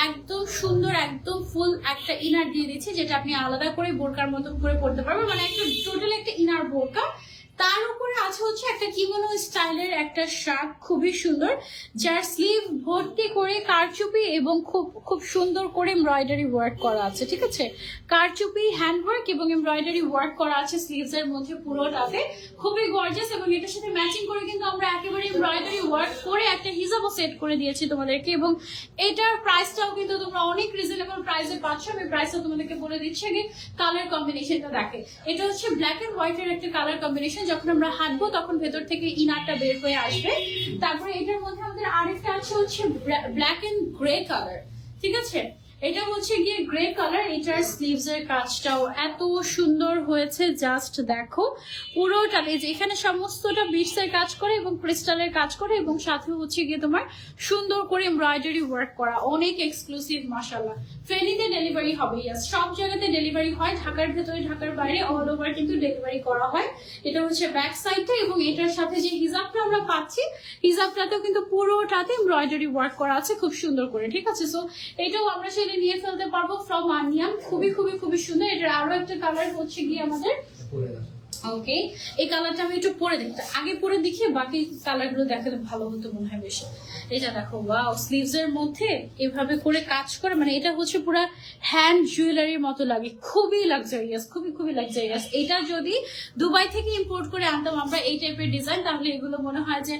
একদম সুন্দর একদম ফুল একটা ইনার দিয়ে দিচ্ছি, যেটা আপনি আলাদা করে বোরকার মতো করে পড়তে পারবেন, মানে একটা টোটাল একটা ইনার বোরকা। তার উপরে আছে হচ্ছে একটা কিমোনো স্টাইলের একটা শার্ট, খুবই সুন্দর, যার স্লিভ ভর্তি করে কারচুপি এবং খুব খুব সুন্দর করে এমব্রয়ডারি ওয়ার্ক করা আছে। ঠিক আছে, কারচুপি হ্যান্ড ওয়ার্ক এবং এমব্রয়ডারি ওয়ার্ক করা আছে স্লিভস এর মধ্যে পুরোটাতে, খুবই গর্জিয়াস। এবং এটার সাথে ম্যাচিং করে কিন্তু আমরা একেবারে এমব্রয়ডারি ওয়ার্ক করে একটা হিজাবও সেট করে দিয়েছি তোমাদেরকে। এবং এটার প্রাইসটাও কিন্তু তোমরা অনেক রিজনেবল প্রাইসে পাচ্ছ। আমি প্রাইসটা তোমাদেরকে বলে দিচ্ছি, আগে কালার কম্বিনেশনটা দেখে। এটা হচ্ছে ব্ল্যাক এন্ড হোয়াইট এর একটা কালার কম্বিনেশন, যখন আমরা হাঁটবো তখন ভেতর থেকে ইনারটা বের হয়ে আসবে। তারপরে এটার মধ্যে আমাদের আরেকটা আছে হচ্ছে ব্ল্যাক এন্ড গ্রে কালার। ঠিক আছে, এটা হচ্ছে গিয়ে গ্রে কালার। এটার স্লিভস এর কাজটাও এত সুন্দর হয়েছে, জাস্ট দেখো পুরোটা। যে এখানে সমস্তটা বিটস এর কাজ করে এবং ক্রিস্টালের কাজ করে, এবং সাথে হচ্ছে গিয়ে তোমার সুন্দর করে এমব্রয়ডারি ওয়ার্ক করা, অনেক এক্সক্লুসিভ মাশাআল্লাহ। ফেনীতে ডেলিভারি হবে, ইয়াস, সব জায়গাতে ডেলিভারি হয়, ঢাকার ভেতরে ঢাকার বাইরে অল ওভার কিন্তু ডেলিভারি করা হয়। এটা হচ্ছে ব্যাক সাইডটা, এবং এটার সাথে যে হিজাবটা আমরা পাচ্ছি, হিজাবটাতেও কিন্তু পুরোটাতে এমব্রয়ডারি ওয়ার্ক করা আছে খুব সুন্দর করে। ঠিক আছে, সো এটাও আমরা সেটা নিয়ে ফেলতে পারবো ফ্রম আনিয়াম, খুবই খুবই খুবই সুন্দর। এটার আরো একটা কালার হচ্ছে গিয়ে আমাদের, ওকে, এই কালারটা আমি একটু পরে দেখতে, আগে পরে দেখিয়ে বাকি কালার গুলো দেখালে ভালো হতো মনে হয় বেশি। এটা দেখো, ওয়াও, স্লিভস এর মধ্যে এভাবে করে কাজ করে, মানে এটা হচ্ছে পুরো হ্যান্ড জুয়েলারির মতো লাগে, খুবই লাক্সারিয়াস, খুবই খুবই লাক্সারিয়াস। এটা যদি দুবাই থেকে ইম্পোর্ট করে আনতাম আমরা এই টাইপের ডিজাইন, তাহলে এগুলো মনে হয় যে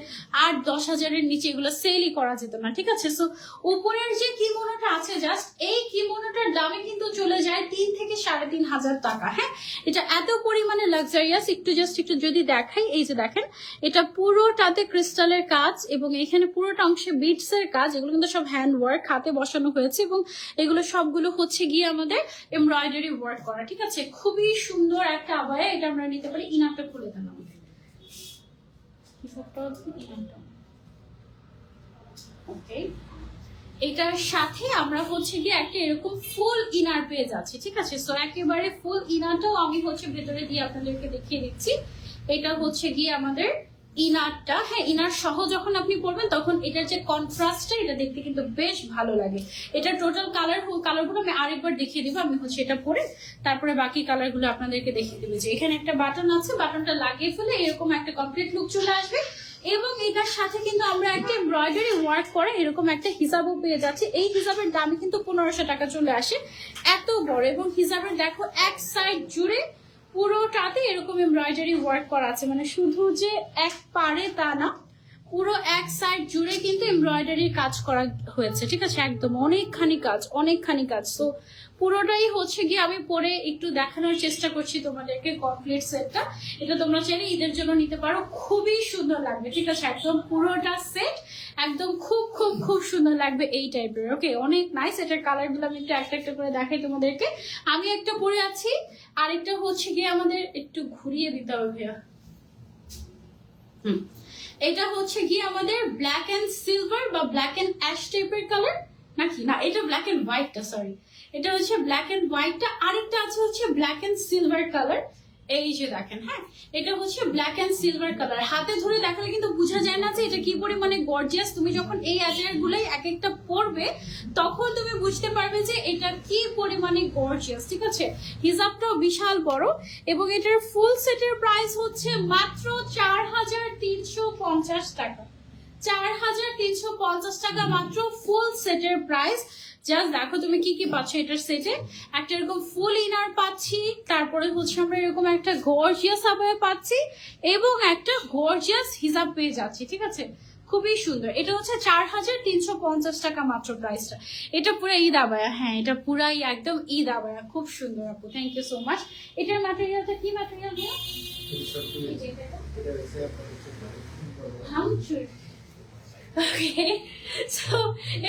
8-10 হাজারের নিচে এগুলো সেলই করা যেত না। ঠিক আছে, সো উপরের যে কিমোনোটা আছে, জাস্ট এই কিমোনোটার দামে কিন্তু চলে যায় 3 থেকে 3.5 টাকা। হ্যাঁ, এটা এত পরিমাণে লাক্সারিয়াস। একটু জাস্ট একটু যদি দেখাই, এই যে দেখেন, এটা পুরোটাতে ক্রিস্টালের কাজ এবং এখানে পুরোটা অংশে বিটস এর কাজ। এগুলো কিন্তু সব হ্যান্ড ওয়ার্ক, হাতে বসানো হয়েছে, এবং এগুলো সবগুলো হচ্ছে গিয়ে আমাদের এমব্রয়ডারি ওয়ার্ক করা। ঠিক আছে, খুবই সুন্দর একটা আবায়া। এটা আমরা নিতে পারি। ইনারটা খুলে দেন আমাদের, ওকে। এটার সাথে আমরা হচ্ছে গিয়ে একটা এরকম ফুল ইনার পেয়ে যাচ্ছি। ঠিক আছে, সো একেবারে ফুল ইনারটাও আমি হচ্ছে ভেতরে দিয়ে আপনাদেরকে দেখিয়ে দিচ্ছি। এটা হচ্ছে গিয়ে আমাদের ইনারটা। হ্যাঁ, ইনার সহ যখন আপনি পরবেন তখন এটার যে কন্ট্রাস্টটা, এটা দেখতে কিন্তু বেশ ভালো লাগে। এটা টোটাল কালারগুলো আমি আরেকবার দেখিয়ে দিব। আমি হচ্ছে এটা পরে তারপরে বাকি কালারগুলো আপনাদেরকে দেখিয়ে দেবো। যে এখানে একটা বাটন আছে, বাটনটা লাগিয়ে ফেলে এরকম একটা কমপ্লিট লুক চলে আসবে। এবং এটার সাথে কিন্তু আমরা একটা এমব্রয়ডারি ওয়ার্ক করে এরকম একটা হিসাবও পেয়ে যাচ্ছি। এই হিসাবের দাম কিন্তু 1500 টাকা চলে আসে, এত বড়। এবং হিসাবের দেখো এক সাইড জুড়ে পুরোটাতে এরকম এমব্রয়ডারি ওয়ার্ক করা আছে, মানে শুধু যে এক পারে তা না, পুরো এক সাইড জুড়ে কিন্তু এমব্রয়ডারির কাজ করা হয়েছে। ঠিক আছে, একদম অনেকখানি কাজ, অনেকখানি কাজ। তো পুরোটাই হচ্ছে গিয়ে আমি পরে একটু দেখানোর চেষ্টা করছি তোমাদেরকে কমপ্লিট সেটটা। এটা তোমরা চাইলে ঈদের জন্য নিতে পারো, খুবই সুন্দর লাগবে। ঠিক আছে, একদম পুরোটা সেট একদম খুব খুব খুব সুন্দর লাগবে এই টাইপের। ওকে, অনেক নাইস। এটার কালার গুলো আমি একটু একটা একটা করে দেখাই তোমাদেরকে। আমি একটা পরে আছি, আরেকটা হচ্ছে গিয়ে আমাদের একটু ঘুরিয়ে দিতে হবে ভাইয়া। এটা হচ্ছে গিয়ে আমাদের ব্ল্যাক এন্ড সিলভার বা ব্ল্যাক এন্ড অ্যাশ টাইপের কালার, নাকি না, এটা ব্ল্যাক এন্ড হোয়াইটটা, সরি, এটা হচ্ছে ব্ল্যাক এন্ড হোয়াইটটা। আরেকটা আছে হচ্ছে ব্ল্যাক এন্ড সিলভার কালার। এই যে দেখেন, হ্যাঁ, এটা হচ্ছে ব্ল্যাক এন্ড সিলভার কালার। হাতে ধরে দেখালে কিন্তু বোঝা যায় না যে এটা কি পরিমাণে গর্জিয়াস। তুমি যখন এই অ্যাটায়ার গুলোই এক একটা পরবে তখন তুমি বুঝতে পারবে যে এটা কি পরিমাণে গর্জিয়াস। ঠিক আছে, হিজাবটাও বিশাল বড়। এবং এটার ফুল সেটের প্রাইস হচ্ছে মাত্র 4350 টাকা। 4350 টাকা মাত্র ফুল সেটের প্রাইস। জাস্ট দেখো তুমি কি কি পাচ্ছ এটার সেটে। একটা এরকম ফুল ইনার পাচ্ছি, তারপরে হচ্ছে আমরা এরকম একটা গর্জিয়াস আবায়া পাচ্ছি, এবং একটা গর্জিয়াস হিজাব পেয়ে যাচ্ছি। ঠিক আছে, খুবই সুন্দর। এটা হচ্ছে 4350 টাকা মাত্র প্রাইসটা। এটা পুরো ঈদ আবায়া, হ্যাঁ, এটা পুরাই একদম ঈদ আবায়া, খুব সুন্দর আপু, থ্যাংক ইউ সো মাচ। এটার ম্যাটেরিয়ালটা কি ম্যাটেরিয়াল দিয়ে? ওকে, সো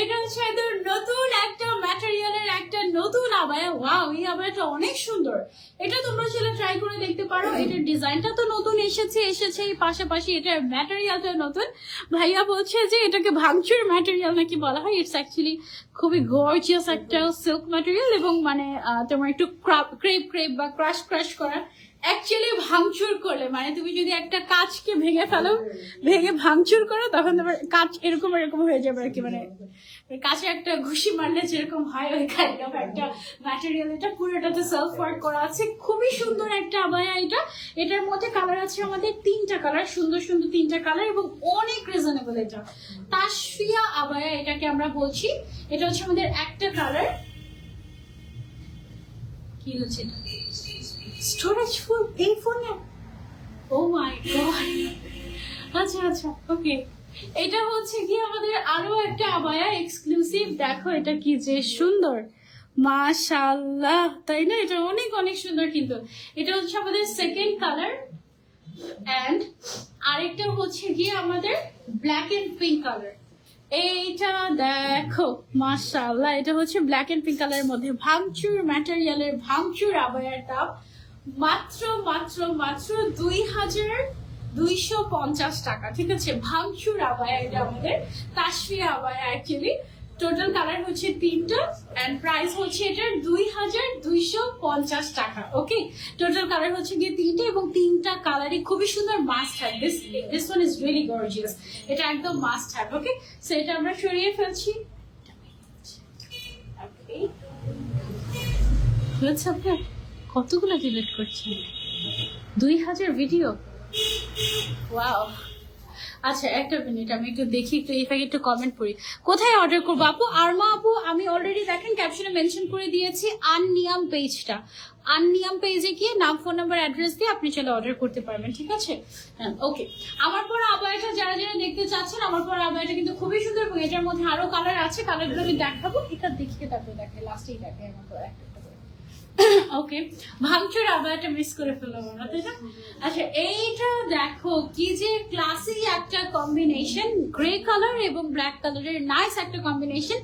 এটা হচ্ছে একদম নতুন একটা ম্যাটেরিয়ালের একটা নতুন আবায়া। ওয়াও, এই আবায়াটা অনেক সুন্দর। এটা তোমরা ছেলে ট্রাই করে দেখতে পারো। এটার ডিজাইনটা তো নতুন এসেছে, পাশাপাশি এটার ম্যাটেরিয়ালটা নতুন। ভাইয়া বলছে যে এটাকে ভাঙচুর ম্যাটেরিয়াল নাকি বলা হয়। ইটস অ্যাকচুয়ালি খুবই গর্জিয়াস একটা সিল্ক ম্যাটেরিয়াল, এবং মানে তোমার একটু ক্রেপ বা ক্রাশ করা। অ্যাকচুয়ালি ভাঙচুর করলে মানে তুমি যদি একটা কাঁচকে ভেঙে ফেলো, ভেঙে ভাঙচুর করো, তখন তোমার কাঁচ এরকম হয়ে যাবে আর কি। মানে কাছে একটা ঘুষি মারলে যেরকম হয় ওই কাইন্ড অফ একটা ম্যাটেরিয়াল। এটা পুরোটাতে সেলফ ওয়ার্ক করা আছে, খুবই সুন্দর একটা আবায়া এটা। এটার মধ্যে কালার আছে আমাদের 3টা কালার, সুন্দর 3টা কালার, এবং অনেক রিজনেবল। এটা তাসফিয়া আবায়া এটাকে আমরা বলছি। এটা হচ্ছে আমাদের একটা কালার। কি হচ্ছে এটা? স্টোরেজ ফুল এই ফোনে? ও মাই গড। আচ্ছা ওকে, এটা হচ্ছে কি আমাদের আরো একটা আবায়া এক্সক্লুসিভ। দেখো এটা কি যে সুন্দর, মাশাআল্লাহ, তাই না? এটা অনেক সুন্দর। কিন্তু এটা হচ্ছে আমাদের সেকেন্ড কালার, এন্ড আরেকটা হচ্ছে গিয়ে আমাদের ব্ল্যাক এন্ড পিঙ্ক কালার। এইটা দেখো মাশাআল্লাহ, এটা হচ্ছে ব্ল্যাক এন্ড পিঙ্ক কালারের মধ্যে ভাঙচুর ম্যাটেরিয়ালের ভাঙচুর আবায়ার দাম মাত্র 2250 টাকা। ঠিক আছে, ভাঙচুর আবায়া এটা আমাদের Tasfia abaya. Actually total colour হচ্ছে 3টা, এন্ড প্রাইস হচ্ছে এটার 2250 টাকা। ওকে, টোটাল কালার হচ্ছে গিয়ে 3টে, এবং 3টা কালারই খুবই সুন্দর। Must have, this one is really gorgeous. এটা একদম মাস্ট হ্যাভ। ওকে, সো এটা আমরা সরিয়ে ফেলছি। ওকে, হচ্ছে আপনার কতগুলো ডিলিট করছেন? 2000 ভিডিও। ওয়াও। আচ্ছা একটা মিনিট, আমি একটু দেখি, একটু এফাকে একটু কমেন্ট করি। কোথায় অর্ডার করবো আপু? আরমা আপু, আমি অলরেডি দেখেন ক্যাপশনে মেনশন করে দিয়েছি আননিয়াম পেজটা। আননিয়াম পেজে গিয়ে নাম, ফোন নাম্বার, অ্যাড্রেস দিয়ে আপনি চলে অর্ডার করতে পারবেন। ঠিক আছে, ওকে। আমার পর আবায়াটা যারা দেখতে চাচ্ছেন, আমার পর আবায়াটা কিন্তু খুবই সুন্দর, এবং এটার মধ্যে আরো কালার আছে। কালারগুলো আমি দেখাবো, এটা দেখিয়ে তারপরে দেখে লাস্টেই দেখে আমার পর একটা। ওকে, ভাঙচুর আবায়াটা মিস করে ফেললাম আমরা, তাই না? আচ্ছা, এইটা দেখো কি যে ক্লাসি একটা কম্বিনেশন, গ্রে কালার এবং ব্ল্যাক কালারের নাইস একটা কম্বিনেশন।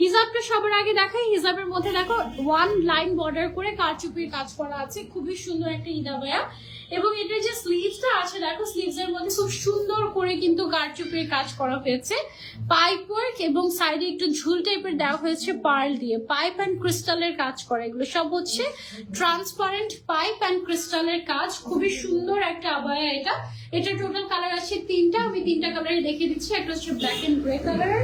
হিজাবটা সবার আগে দেখাই। হিজাবের মধ্যে দেখো 1 লাইন বর্ডার করে কারচুপির কাজ করা আছে, খুবই সুন্দর একটা ঈদ আবায়া। এবং এটার যে স্লিভসটা আছে দেখো, স্লিভস এর মধ্যে খুব সুন্দর করে কিন্তু কারচুপির কাজ করা হয়েছে, পাইপ ওয়ার্ক, এবং সাইডে একটু ঝুল টাইপের দেওয়া হয়েছে পার্ল দিয়ে। পাইপ অ্যান্ড ক্রিস্টালের কাজ করা, এগুলো সব হচ্ছে ট্রান্সপারেন্ট পাইপ অ্যান্ড ক্রিস্টালের কাজ। খুবই সুন্দর একটা আবায়া এটা। এটা টোটাল কালার আছে 3টা, আমি 3টা কালারে দেখিয়ে দিচ্ছি। একটা হচ্ছে ব্ল্যাক এন্ড গ্রে কালার,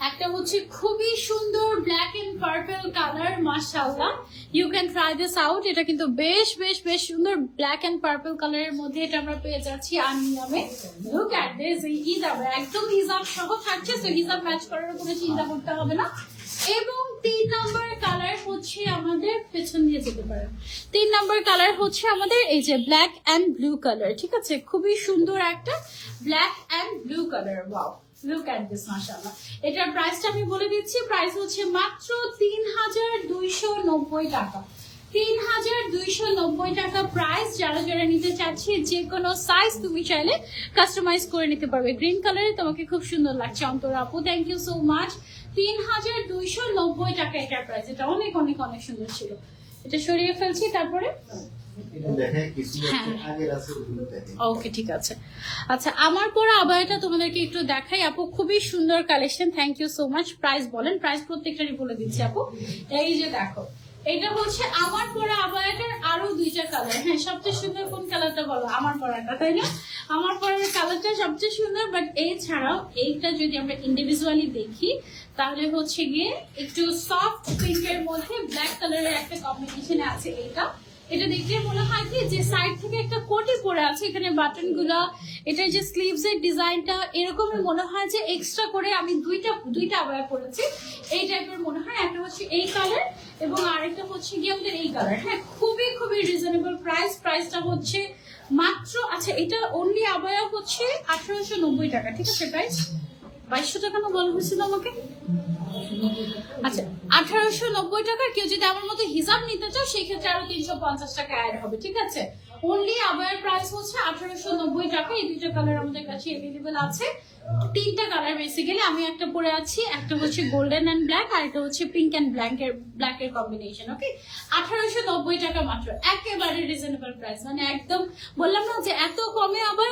একটা হচ্ছে খুবই সুন্দর ব্ল্যাক এন্ড পার্পল কালার। মাশাআল্লাহ, you can try this out. এটা কিন্তু বেশ সুন্দর ব্ল্যাক এন্ড পার্পল কালারের মধ্যে এটা আমরা পেয়ে যাচ্ছি আননিয়ামে। লুক এট দিস, এই হিজাব একদম হিজাব সহ থাকছে, সো হিজাব ম্যাচ করার কোনো চিন্তা করতে হবে না। এবং 3 নম্বর কালার হচ্ছে আমাদের, পেছন দিয়ে যেতে পারেন, 3 নম্বর কালার হচ্ছে আমাদের এই যে ব্ল্যাক এন্ড ব্লু কালার। ঠিক আছে, খুবই সুন্দর একটা black and blue colour. Wow, look at this, মাশাআল্লাহ। এটার প্রাইসটা আমি বলে দিচ্ছি, প্রাইস হচ্ছে মাত্র 3290 টাকা। 3290 টাকা প্রাইস। যারা নিতে চাচ্ছি, যে কোনো সাইজ তুমি চাইলে কাস্টমাইজ করে নিতে পারবে। গ্রিন কালারে তোমাকে খুব সুন্দর লাগছে অন্তর আপু, থ্যাংক ইউ সো মাচ। 3290 টাকা এটার প্রাইস। এটা অনেক সুন্দর ছিল। এটা সরিয়ে ফেলছি, তারপরে ওকে ঠিক আছে। আচ্ছা, আমার পরে আবায়াটা তোমাদেরকে একটু দেখাই আপু, খুবই সুন্দর collection, thank you so much. Price বলেন? প্রাইস প্রত্যেকটারই বলে দিচ্ছি আপু। এই যে দেখো, এটা হচ্ছে আমার পরা আবায়াটার আরো 2টা কালার। হ্যাঁ, সবচেয়ে সুন্দর কোন কালারটা বলো? আমার পরাটা, তাই না? আমার পরার কালারটা সবচেয়ে সুন্দর, বাট এছাড়াও এইটা যদি আমরা ইন্ডিভিজুয়ালি দেখি তাহলে হচ্ছে গিয়ে একটু সফট পিঙ্কের মধ্যে ব্ল্যাক কালারের একটা কম্বিনেশনে আছে। এটা দেখলে মনে হয় কি যে সাইড থেকে একটা কোটি পরে আছে, এখানে বাটন গুলা, এটার যে স্লিভস এর ডিজাইনটা এরকমই মনে হয় যে এক্সট্রা করে আমি দুইটা আবায়া পরেছি, এই টাইপের মনে হয়। একটা হচ্ছে এই কালার এবং আরেকটা হচ্ছে গিয়ে আমাদের এই কালার। হ্যাঁ, খুবই রিজনেবল প্রাইস। প্রাইসটা হচ্ছে মাত্র, আচ্ছা এটা অনলি আবায়া হচ্ছে 1890 টাকা। ঠিক আছে, প্রাইস 2200 টাকা না বলা হয়েছিল আমাকে? আচ্ছা, 1890 টাকা। কেউ যদি আমার মতো হিসাব নিতে চাও সেই ক্ষেত্রে আরো 350 টাকা অ্যাড হবে। ঠিক আছে, অনলি আবার প্রাইস হচ্ছে 1890 টাকা। এই দুইটা কালার আমাদের কাছে अवेलेबल আছে, তিনটা কালার বেসিক্যালি। আমি একটা পরে আছি, একটা হচ্ছে গোল্ডেন এন্ড ব্ল্যাক, আর একটা হচ্ছে পিঙ্ক এন্ড ব্ল্যাক এর কম্বিনেশন। ওকে, 1890 টাকা মাত্র, একেবারে রিজনেবল প্রাইস। মানে একদম বললাম না যে এত কমে। আবার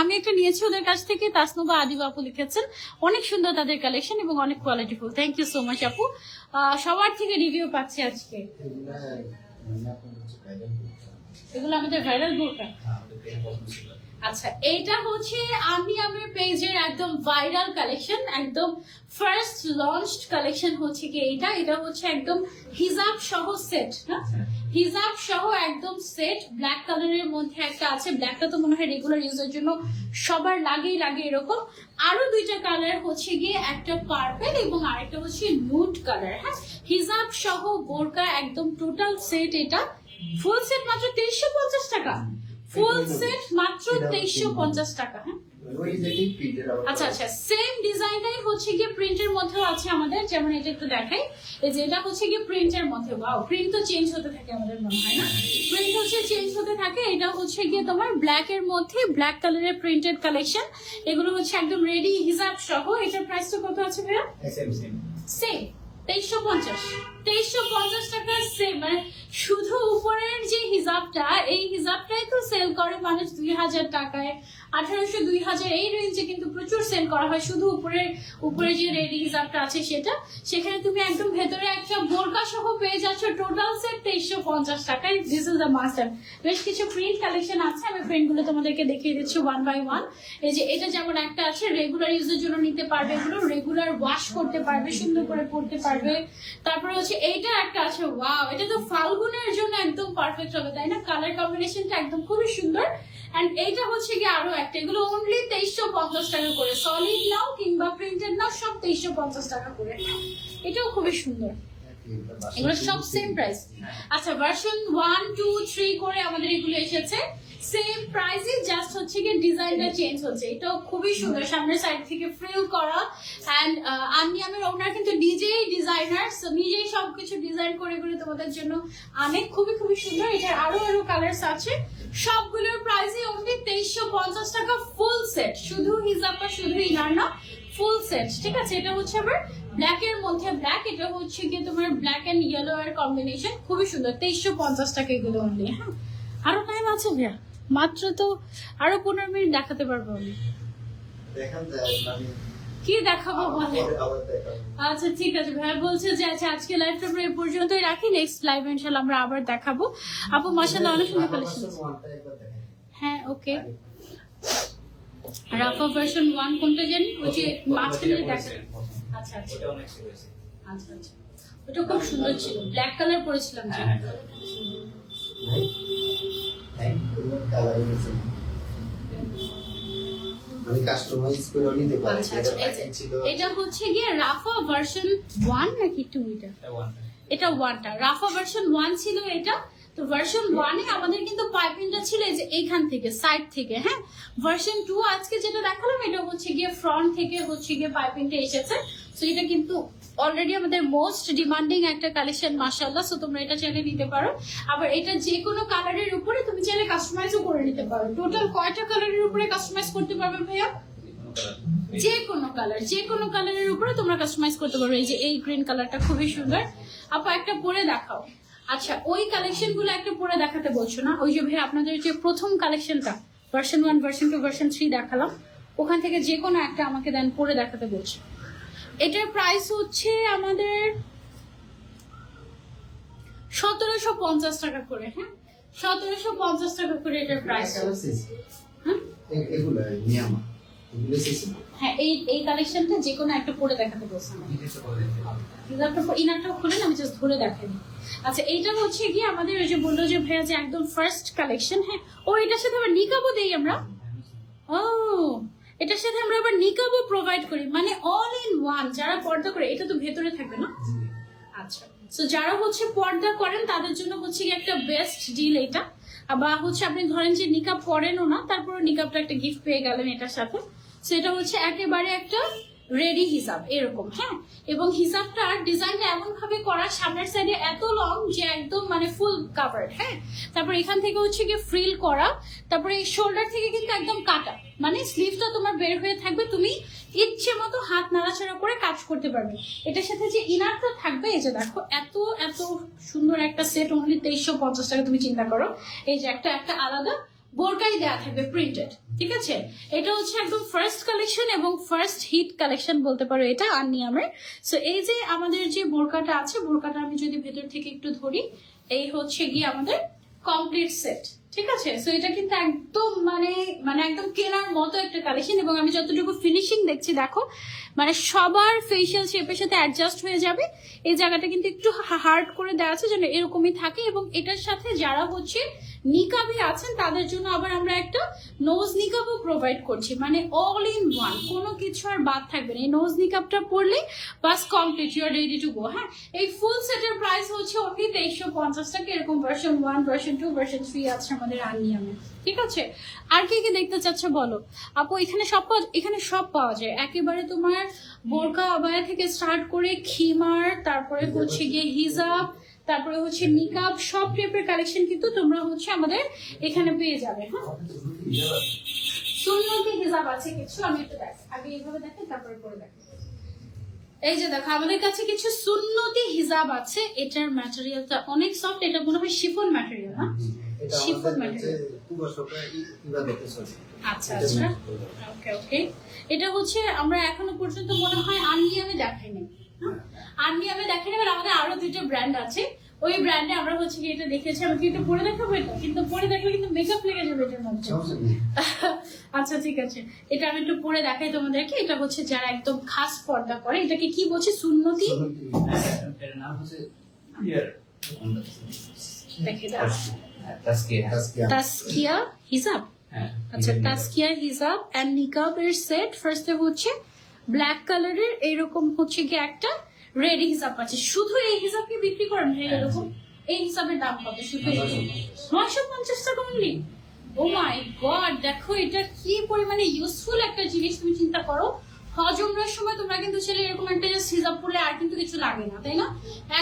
আমি একটা নিয়েছি ওদের কাছ থেকে, তাসনুবা আদিব আপু লিখেছেন, অনেক সুন্দর তাদের কালেকশন এবং অনেক কোয়ালিটিফুল। থ্যাংক ইউ সো মাচ আপু, সবার থেকে রিভিউ পাচ্ছি আজকে। এগুলো আমাদের ভাইরাল বোরকা। আচ্ছা, এটা হচ্ছে আমি আমার পেজের একদম ভাইরাল কালেকশন, একদম ফার্স্ট লঞ্চড কালেকশন হচ্ছে কি এইটা। এটা হচ্ছে একদম হিজাব সহ সেট, হ্যাঁ হিজাব সহ একদম সেট। ব্ল্যাক কালারের মধ্যে একটা আছে, ব্ল্যাকটা তো মনে হয় রেগুলার ইউজের জন্য সবার লাগেই লাগে এরকম। আরো দুইটা কালার হচ্ছে গিয়ে একটা পার্পল এবং আরেকটা হচ্ছে নুড কালার। হ্যাঁ, হিজাব সহ বোরকা একদম টোটাল সেট। এটা ফুল সেট মাত্র 2350 টাকা, ফুল সেট মাত্র 2350 টাকা। হ্যাঁ, আচ্ছা আচ্ছা, সেম ডিজাইনটাই হচ্ছে গিয়ে প্রিন্টের মধ্যেও আছে আমাদের। যেমন এটা একটু দেখাই, এই যে এটা হচ্ছে গিয়ে প্রিন্টের মধ্যে। ওয়াও, প্রিন্ট তো চেঞ্জ হতে থাকে আমাদের মনে হয় না, প্রিন্ট হচ্ছে চেঞ্জ হতে থাকে। এটা হচ্ছে গিয়ে তোমার ব্ল্যাক এর মধ্যে ব্ল্যাক কালারের প্রিন্টেড কালেকশন। এগুলো হচ্ছে একদম রেডি হিজাব সহ। এটার প্রাইসটা কত আছে ভাইয়া? সেম 2350 টাকা সেম। মানে শুধু উপরের যে হিজাবটা, এই হিজাবটাই তো সেল করে মানুষ 2000 টাকায়, 1800 2000 এই রেঞ্জে কিন্তু প্রচুর সেল করা হয়। শুধু উপরে যে রেডি হিজাবটা আছে সেটা, সেখানে তুমি একদম ভেতরে একটা বোরকা সহ পেয়ে যাচ্ছ টোটাল সেট 2350 টাকায়। This is the master. বেশ কিছু প্রিন্ট কালেকশন আছে, আমি প্রিন্টগুলো তোমাদেরকে দেখিয়ে দিচ্ছি ওয়ান বাই ওয়ান। এই যে এটা যেমন একটা আছে, রেগুলার ইউজের জন্য নিতে পারবে, এগুলো রেগুলার ওয়াশ করতে পারবে, সুন্দর করে পরতে পারবে। তারপরে হচ্ছে এইটা একটা আছে, ওয়াও, এটা তো ফাল্গুনের জন্য একদম পারফেক্ট হবে, তাই না? কালার কম্বিনেশনটা একদম খুবই সুন্দর। এন্ড এইটা হচ্ছে কি আরো একটা, এগুলো অনলি 2350 টাকা করে। সলিড নাও কিংবা প্রিন্টেড নাও, সব 2350 টাকা করে। এটাও খুবই সুন্দর, এগুলো সব সেম প্রাইস। আচ্ছা, ভার্সন 1 2 3 করে আমাদের এগুলো এসেছে সেম প্রাইসে, জাস্ট হচ্ছে কি ডিজাইনটা চেঞ্জ হচ্ছে। এটাও খুবই সুন্দর, সামনের সাইড থেকে ফ্রিল করা। এন্ড আমি আমার ওনার কিন্তু নিজেই ডিজাইনার, নিজেই সবকিছু ডিজাইন করে করে তোমাদের জন্য অনেক খুবই খুবই সুন্দর। এটার আরো আরো কালার্স আছে, সবগুলোর প্রাইসই অনলি 2350 টাকা ফুল সেট। শুধু হিজাবটা, শুধু ইনার না, ফুল সেট। ঠিক আছে, এটা হচ্ছে আবার ব্ল্যাক এর মধ্যে ব্ল্যাক, এটা হচ্ছে কি তোমার ব্ল্যাক এন্ড ইয়েলো এর কম্বিনেশন, খুবই সুন্দর। 2350 টাকা এগুলো অনলি। হ্যাঁ, আরো টাইম আছে ভাইয়া, মাত্র তো আরো 15 মিনিট দেখাতে পারবো আমি। কি দেখাবো বলে? আচ্ছা ঠিক আছে, ভাইয়া বলছে যে আচ্ছা আজকে লাইভটা আমরা এই পর্যন্তই রাখি, নেক্সট লাইভ ইনশাআল্লাহ আমরা আবার দেখাবো। আপু মাশাআল্লাহ অনেক সুন্দর কালেকশন। হ্যাঁ ওকে, রাফা ভার্সন 1 কোনটা জানি? ওই যে মাঝখানে দেখা। আচ্ছা আচ্ছা আচ্ছা আচ্ছা, ওটা খুব সুন্দর ছিল, ব্ল্যাক কালার পরেছিলাম যে। এটা হচ্ছে গিয়ে রাফা ভার্সন 1 নাকি 2? এটা 1টা রাফা ভার্সন 1 ছিল এটা। তো ভার্সন 1 এ আমাদের কিন্তু পাইপিংটা ছিল এই যে এইখান থেকে সাইড থেকে। হ্যাঁ, ভার্সন 2 আজকে যেটা দেখালাম এটা হচ্ছে গিয়ে ফ্রন্ট থেকে হচ্ছে গিয়ে পাইপিংটা এসেছে। সো এটা কিন্তু অলরেডি আমাদের মোস্ট ডিমান্ডিং একটা কালেকশন মাশাআল্লাহ। সো তোমরা এটা চাইলে নিতে পারো। আবার এটা যে কোনো কালারের উপরে তুমি চাইলে কাস্টমাইজও করে নিতে পারো। টোটাল কয়টা কালারের উপরে কাস্টমাইজ করতে পারবে ভাইয়া? যে কোনো কালারের উপরে তোমরা কাস্টমাইজ করতে পারো। এই যে এই গ্রিন কালারটা খুবই সুন্দর, আপা একটা পরে দেখাও। আচ্ছা, ওই কালেকশন গুলো একটা পরে দেখাতে বলছো না? ওই যে ভাই আপনাদের যে প্রথম কালেকশনটা ভার্সন 1 ভার্সন 2 ভার্সন 3 দেখালাম, ওখান থেকে যে কোনো একটা আমাকে দেন পরে দেখাতে বলছো। এটার প্রাইস হচ্ছে আমাদের 1750 টাকা করে। হ্যাঁ, 1750 টাকা করে এটার প্রাইস। হ্যাঁ, এই কালেকশনটা যে কোনো একটা পরে দেখাতে বলছি। ইনারটা খুলেন, আমি জাস্ট ধরে দেখাই। আচ্ছা, এইটা হচ্ছে কি আমাদের ওই যে বললো যে ভাইয়া যে একদম ফার্স্ট কালেকশন। হ্যাঁ, ও এটার সাথে আবার নিকাবও দেই আমরা। ও, এটার সাথে আমরা আবার নিকাবও প্রোভাইড করি, মানে অল ইন ওয়ান। যারা পর্দা করে, এটা তো ভেতরে থাকবে না? আচ্ছা, সো যারা হচ্ছে পর্দা করেন তাদের জন্য হচ্ছে কি একটা বেস্ট ডিল এটা। বা হচ্ছে আপনি ধরেন যে নিকাব পরেনও না, তারপরে নিকাবটা একটা গিফট পেয়ে গেলেন এটার সাথে। সো এটা হচ্ছে একেবারে একটা রেডি হিজাব এরকম, হ্যাঁ। এবং হিজাবটার ডিজাইনটা এমন ভাবে করা, সামনের সাইডে এত লং যে একদম মানে ফুল কাভার্ড, হ্যাঁ। তারপর এখান থেকে হচ্ছে গিয়ে ফ্রিল করা, তারপরে এই শোল্ডার থেকে কিন্তু একদম কাটা, মানে স্লিভটা তোমার বের হয়ে থাকবে, তুমি ইচ্ছে মতো হাত নাড়াচাড়া করে কাজ করতে পারবে। এটার সাথে যে ইনারটা থাকবে, এই যে দেখো এত এত সুন্দর একটা সেট, অনলি 2350 টাকা। তুমি চিন্তা করো, এই যে একটা একটা আলাদা বোরকাই দেওয়া থাকবে প্রিন্টেড, ঠিক আছে। এটা হচ্ছে একদম ফার্স্ট কালেকশন এবং ফার্স্ট হিট কালেকশন বলতে পারো এটা আননিয়ামের। সো এই যে আমাদের যে বোরকাটা আছে, বোরকাটা আমি যদি ভেতর থেকে একটু ধরি, এই হচ্ছে গিয়ে আমাদের কমপ্লিট সেট, ঠিক আছে। সো এটা কিন্তু একদম মানে মানে একদম কেনার মতো একটা কালেকশন, এবং আমি যতটুকু ফিনিশিং দেখছি দেখো, মানে সবার ফেশিয়াল শেপের সাথে অ্যাডজাস্ট হয়ে যাবে। এই জায়গাটা কিন্তু একটু হার্ড করে দেওয়া আছে যেন এরকমই থাকে, এবং এটার সাথে যারা হচ্ছে নিকাবি আছেন তাদের জন্য আবার আমরা একটা নোজ নিকাবও প্রোভাইড করছি, মানে অল ইন ওয়ান, কোনো কিছু আর বাদ থাকবে না। এই নোজ নিকাবটা পরলে বাস complete, you are ready to go, হ্যাঁ। এই ফুল সেটের প্রাইস হচ্ছে অনলি 2350 টাকা। এরকম ভার্সন 1, ভার্সন 2, ভার্সন 3 আছে আমাদের আননিয়ামে, ঠিক আছে। আর কি কি দেখতে চাচ্ছে বলো আপু? এখানে সব পাওয়া যায় একেবারে, তোমার বোরকা আবায়া থেকে স্টার্ট করে খিমার, তারপরে হচ্ছে গিয়ে হিজাব, তারপরে হচ্ছে নিকাব, সব টাইপের কালেকশন কিন্তু তোমরা হচ্ছে আমাদের এখানে পেয়ে যাবে, হ্যাঁ। সুন্নতি হিজাব আছে কিছু, আমি একটু দেখ আগে এইভাবে দেখে তারপরে করে দেখো। এই যে দেখো আমাদের কাছে কিছু সুন্নতি হিজাব আছে, এটার ম্যাটেরিয়ালটা অনেক সফট, এটা মনে হয় শিফন ম্যাটেরিয়াল, না? শিফন ম্যাটেরিয়াল, আচ্ছা আচ্ছা, ওকে ওকে। এটা হচ্ছে আমরা এখনো পর্যন্ত মনে হয় আননিয়ামে দেখাইনি, আননিয়ামে দেখাইনি, এবার আমাদের আরো দুইটা ব্র্যান্ড আছে, ওই ব্র্যান্ডে আমরা হচ্ছে কি এটা দেখেছি। আমি কি এটা পরে দেখাবো? এটা কিন্তু পরে দেখলে কিন্তু মেকআপ লেগে যাবে এটার মধ্যে। আচ্ছা ঠিক আছে, এটা আমি একটু পরে দেখাই তোমাদেরকে। এটা হচ্ছে যারা একদম খাস পর্দা করে, এটাকে কি বলছে? সুন্নতি, এর নাম হচ্ছে দেখে দাও তাসকিয়া হিজাব। আচ্ছা, তাসকিয়া হিজাব এন্ড নিকাব এর সেট। ফার্স্টে হচ্ছে ব্ল্যাক কালারের এরকম হচ্ছে কি একটা রেডি হিজাব আছে। শুধু এই হিজাবকে বিক্রি করেন ভাই এরকম? এই হিসাবের দাম কত? শুধু 950 টাকা অনলি। ও মাই গড, দেখো এটা কি পরিমাণে ইউজফুল একটা জিনিস, তুমি চিন্তা করো। হজ উমরার সময় তোমরা কিন্তু ছেলে এরকম একটা জাস্ট হিজাব পরলে আর কিন্তু কিছু লাগে না, তাই না?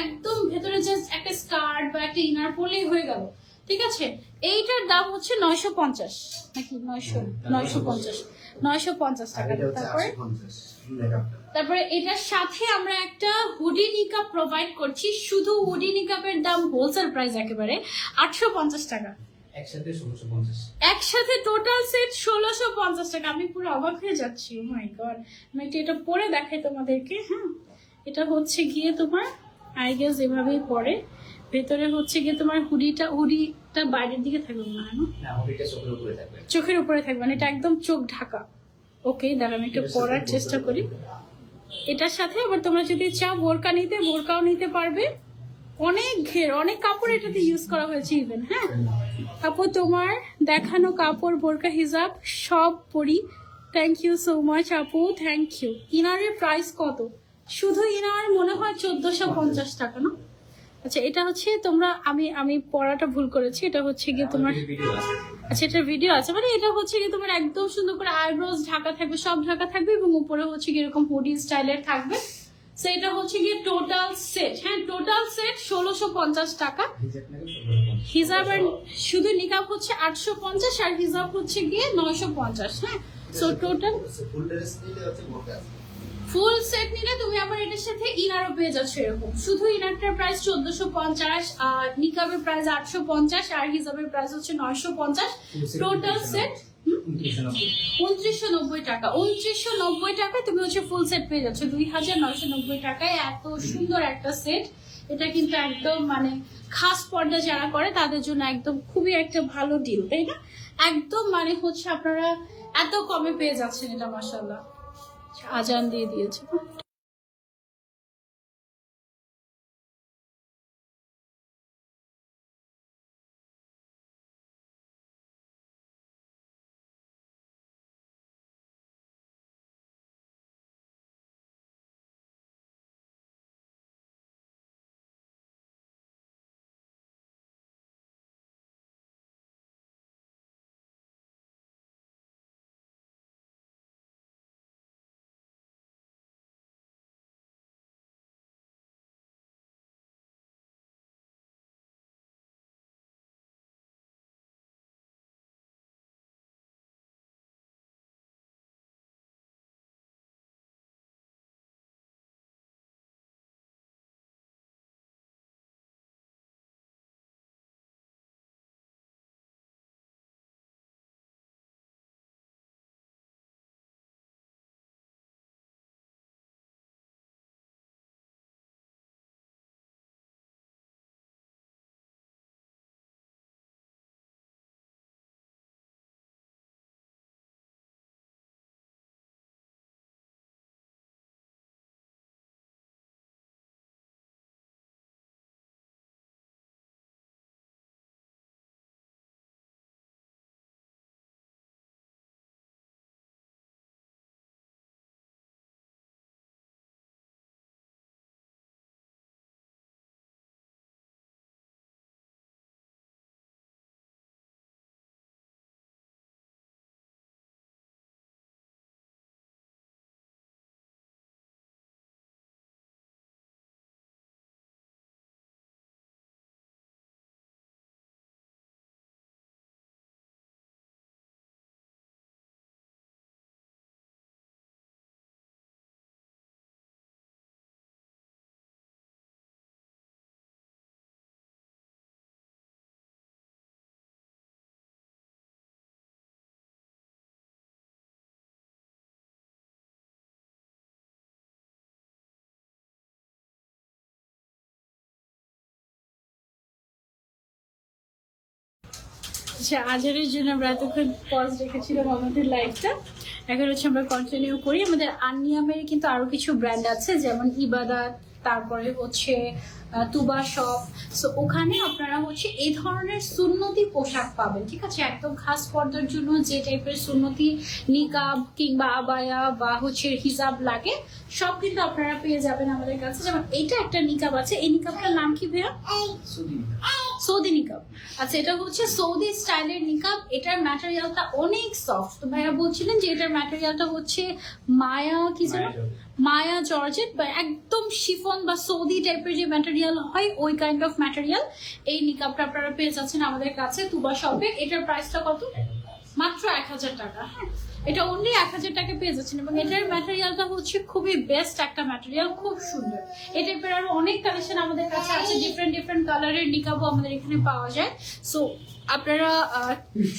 একদম ভেতরে জাস্ট একটা স্কার্ট বা একটা ইনার পরলেই হয়ে গেল, ঠিক আছে। এইটার দাম হচ্ছে 950 নাকি 950 টাকা। তারপরে এটার সাথে আমরা একটা হুডি নিকাব প্রোভাইড করছি। শুধু হুডি নিকাবের দাম হোলসেল প্রাইস একেবারে 850 টাকা, একসাথে টোটাল সেট 1650 টাকা। আমি পুরো অবাক হয়ে যাচ্ছি, ও মাই গড। আমি এটা পরে দেখাই তোমাদেরকে, হ্যাঁ। এটা হচ্ছে গিয়ে তোমার আই গেস এভাবেই পরে, ভেতরে হচ্ছে গিয়ে তোমার হুডিটা বাইরের দিকে থাকবে না, হুডিটা চোখের উপরে থাকবে, মানে এটা একদম চোখ ঢাকা। ওকে, দাঁড়া আমি একটু পরার চেষ্টা করি। এটার সাথে আবার তোমরা যদি চাও বোরকা নিতে, বোরকাও নিতে পারবে। অনেক ঘের, অনেক কাপড় এটাতে ইউজ করা হয়েছে ইভেন, হ্যাঁ। আপু তোমার দেখানো কাপড় বোরকা হিজাব সব পরি, থ্যাংক ইউ সো মাচ আপু, থ্যাংক ইউ। ইনারের প্রাইস কত? শুধু ইনার মনে হয় 1450 টাকা, না? আচ্ছা, এটা হচ্ছে তোমরা আমি পড়াটা ভুল করেছি। এটা হচ্ছে গিয়ে তোমার, আচ্ছা এটার ভিডিও আছে, মানে এটা হচ্ছে গিয়ে তোমার একদম সুন্দর করে আইব্রোজ ঢাকা থাকবে, সব ঢাকা থাকবে, এবং উপরে হচ্ছে গিয়ে এরকম হুডি স্টাইলের থাকবে। সেটা হচ্ছে গিয়ে টোটাল সেট, হ্যাঁ টোটাল সেট 1650 টাকা। হিজাব আর শুধু নিকাব হচ্ছে 850 আর হিজাব হচ্ছে গিয়ে 950, হ্যাঁ। সো টোটাল ফুল সেট নিলে তুমি আবার এটার সাথে ইনারও পেয়ে যাচ্ছ এরকম। শুধু ইনারটার প্রাইস 1450, আর নিকাবের প্রাইস 850, আর হিজাবের প্রাইস হচ্ছে 950। টোটাল সেট 2990 টাকা। 2990 টাকায় তুমি হচ্ছে ফুল সেট পেয়ে যাচ্ছ 2990 টাকায়। এত সুন্দর একটা সেট, এটা কিন্তু একদম মানে খাস পর্দা যারা করে তাদের জন্য একদম খুবই একটা ভালো ডিল, তাই না? একদম মানে হচ্ছে আপনারা এত কমে পেয়ে যাচ্ছেন এটা, মাশাআল্লাহ। আজান দিয়ে দিয়েছে। আচ্ছা, আজহারের জন্য আমরা এতক্ষণ পজ রেখেছিলাম আমাদের লাইফটা। এখন হচ্ছে আমরা কন্টিনিউ করি। আমাদের আনিয়ামের কিন্তু আরো কিছু ব্র্যান্ড আছে, যেমন ইবাদাত, তারপরে হচ্ছে তুবা শপ। সো ওখানে আপনারা হচ্ছে এই ধরনের সুন্নতি পোশাক পাবেন, ঠিক আছে, একদম খাস পর্দার জন্য যে টাইপের সুন্নতি নিকাব কিংবা আবায়া বা হচ্ছে হিজাব লাগে সব কিন্তু আপনারা পেয়ে যাবেন আমাদের কাছে। যেমন এইটা একটা নিকাব আছে, এই নিকাবটার নাম কি ভাইয়া? সৌদি নিকাব। আচ্ছা, এটা হচ্ছে সৌদি স্টাইলের নিকাব। এটার ম্যাটেরিয়ালটা অনেক সফট। তো ভাইয়া বলছিলেন যে এটার ম্যাটেরিয়ালটা হচ্ছে মায়া কি যেন মায়া জর্জেট বা একদম শিফন বা সৌদি টাইপের যে ম্যাটেরিয়াল হয় ওই কাইন্ড অফ ম্যাটেরিয়াল। এই নিকাবটা আপনারা পেয়ে যাচ্ছেন আমাদের কাছে তুবা শপে। এটার প্রাইসটা কত? মাত্র 1000 টাকা। হ্যাঁ, এটা অনলি 1000 টাকা পেয়ে যাচ্ছেন এবং এটার ম্যাটেরিয়ালটা হচ্ছে খুবই বেস্ট একটা ম্যাটেরিয়াল, খুব সুন্দর। এই টাইপের আরো অনেক কালেকশন আমাদের কাছে আছে, ডিফারেন্ট ডিফারেন্ট কালারের নিকাবও আমাদের এখানে পাওয়া যায়। সো আপনারা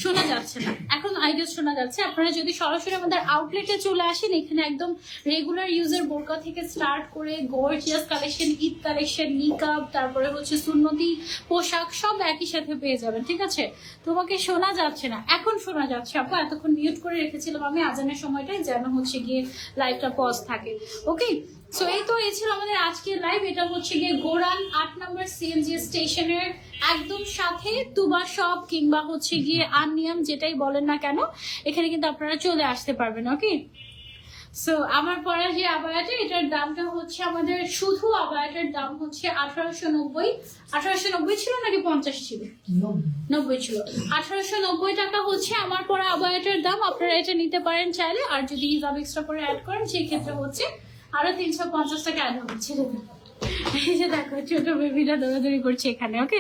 শোনা যাচ্ছে না এখন, আইডিয়া শোনা যাচ্ছে। আপনারা যদি সরাসরি আমাদের আউটলেটে চলে আসেন, এখানে একদম রেগুলার ইউজের বোরকা থেকে স্টার্ট করে গর্জিয়াস কালেকশন, ঈদ কালেকশন, নিকাব, তারপরে হচ্ছে সুন্নতি পোশাক সব একই সাথে পেয়ে যাবেন, ঠিক আছে। তোমাকে শোনা যাচ্ছে না, এখন শোনা যাচ্ছে আপু। এতক্ষণ মিউট করে রেখেছিলাম আমি আজানের সময়টায়, যেন হচ্ছে গিয়ে লাইভটা পজ থাকে। ওকে, সো এই ছিল আমাদের আজকের লাইভ। এটা হচ্ছে গিয়ে গোরান 8 নম্বর সিএনজি স্টেশনের একদম সাথে তুবা শপ কিংবা হচ্ছে গিয়ে আনিয়াম, যেটাই বলেন না কেন, এখানে কিন্তু আপনারা চলে আসতে পারবেন। ওকে, সো আমার পরা যে আবায়াটা, এটার দামটা হচ্ছে আমাদের শুধু আবায়াটার দাম হচ্ছে 1890। 1890 ছিল নাকি 50 ছিল? 90 ছিল। 1890 টাকা হচ্ছে আমার পরা আবায়াটার দাম। আপনারা এটা নিতে পারেন চাইলে, আর যদি হিজাব এক্সট্রা করে অ্যাড করেন সেই ক্ষেত্রে হচ্ছে আরো 350 টাকা অ্যাড হচ্ছে। এই যে দেখো ছোট বেবিটা দৌড়াদৌড়ি করছে এখানে। ওকে,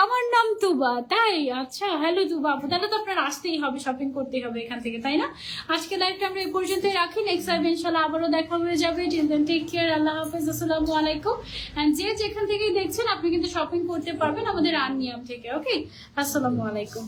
আমার নাম তুবা, তাই? আচ্ছা, হ্যালো তুবা আপু, তাহলে তো আপনার আসতেই হবে, শপিং করতেই হবে এখান থেকে, তাই না? আজকে লাইভটা আমরা এই পর্যন্তই রাখি। নেক্সট লাইভ ইনশাআল্লাহ আবারও দেখা হয়ে যাবে। টিল দেন টেক কেয়ার, আল্লাহ হাফেজ, আসসালামু আলাইকুম। এন্ড যে যেখান থেকেই দেখছেন আপনি কিন্তু শপিং করতে পারবেন আমাদের আনিয়াম থেকে। ওকে, আসসালামু আলাইকুম।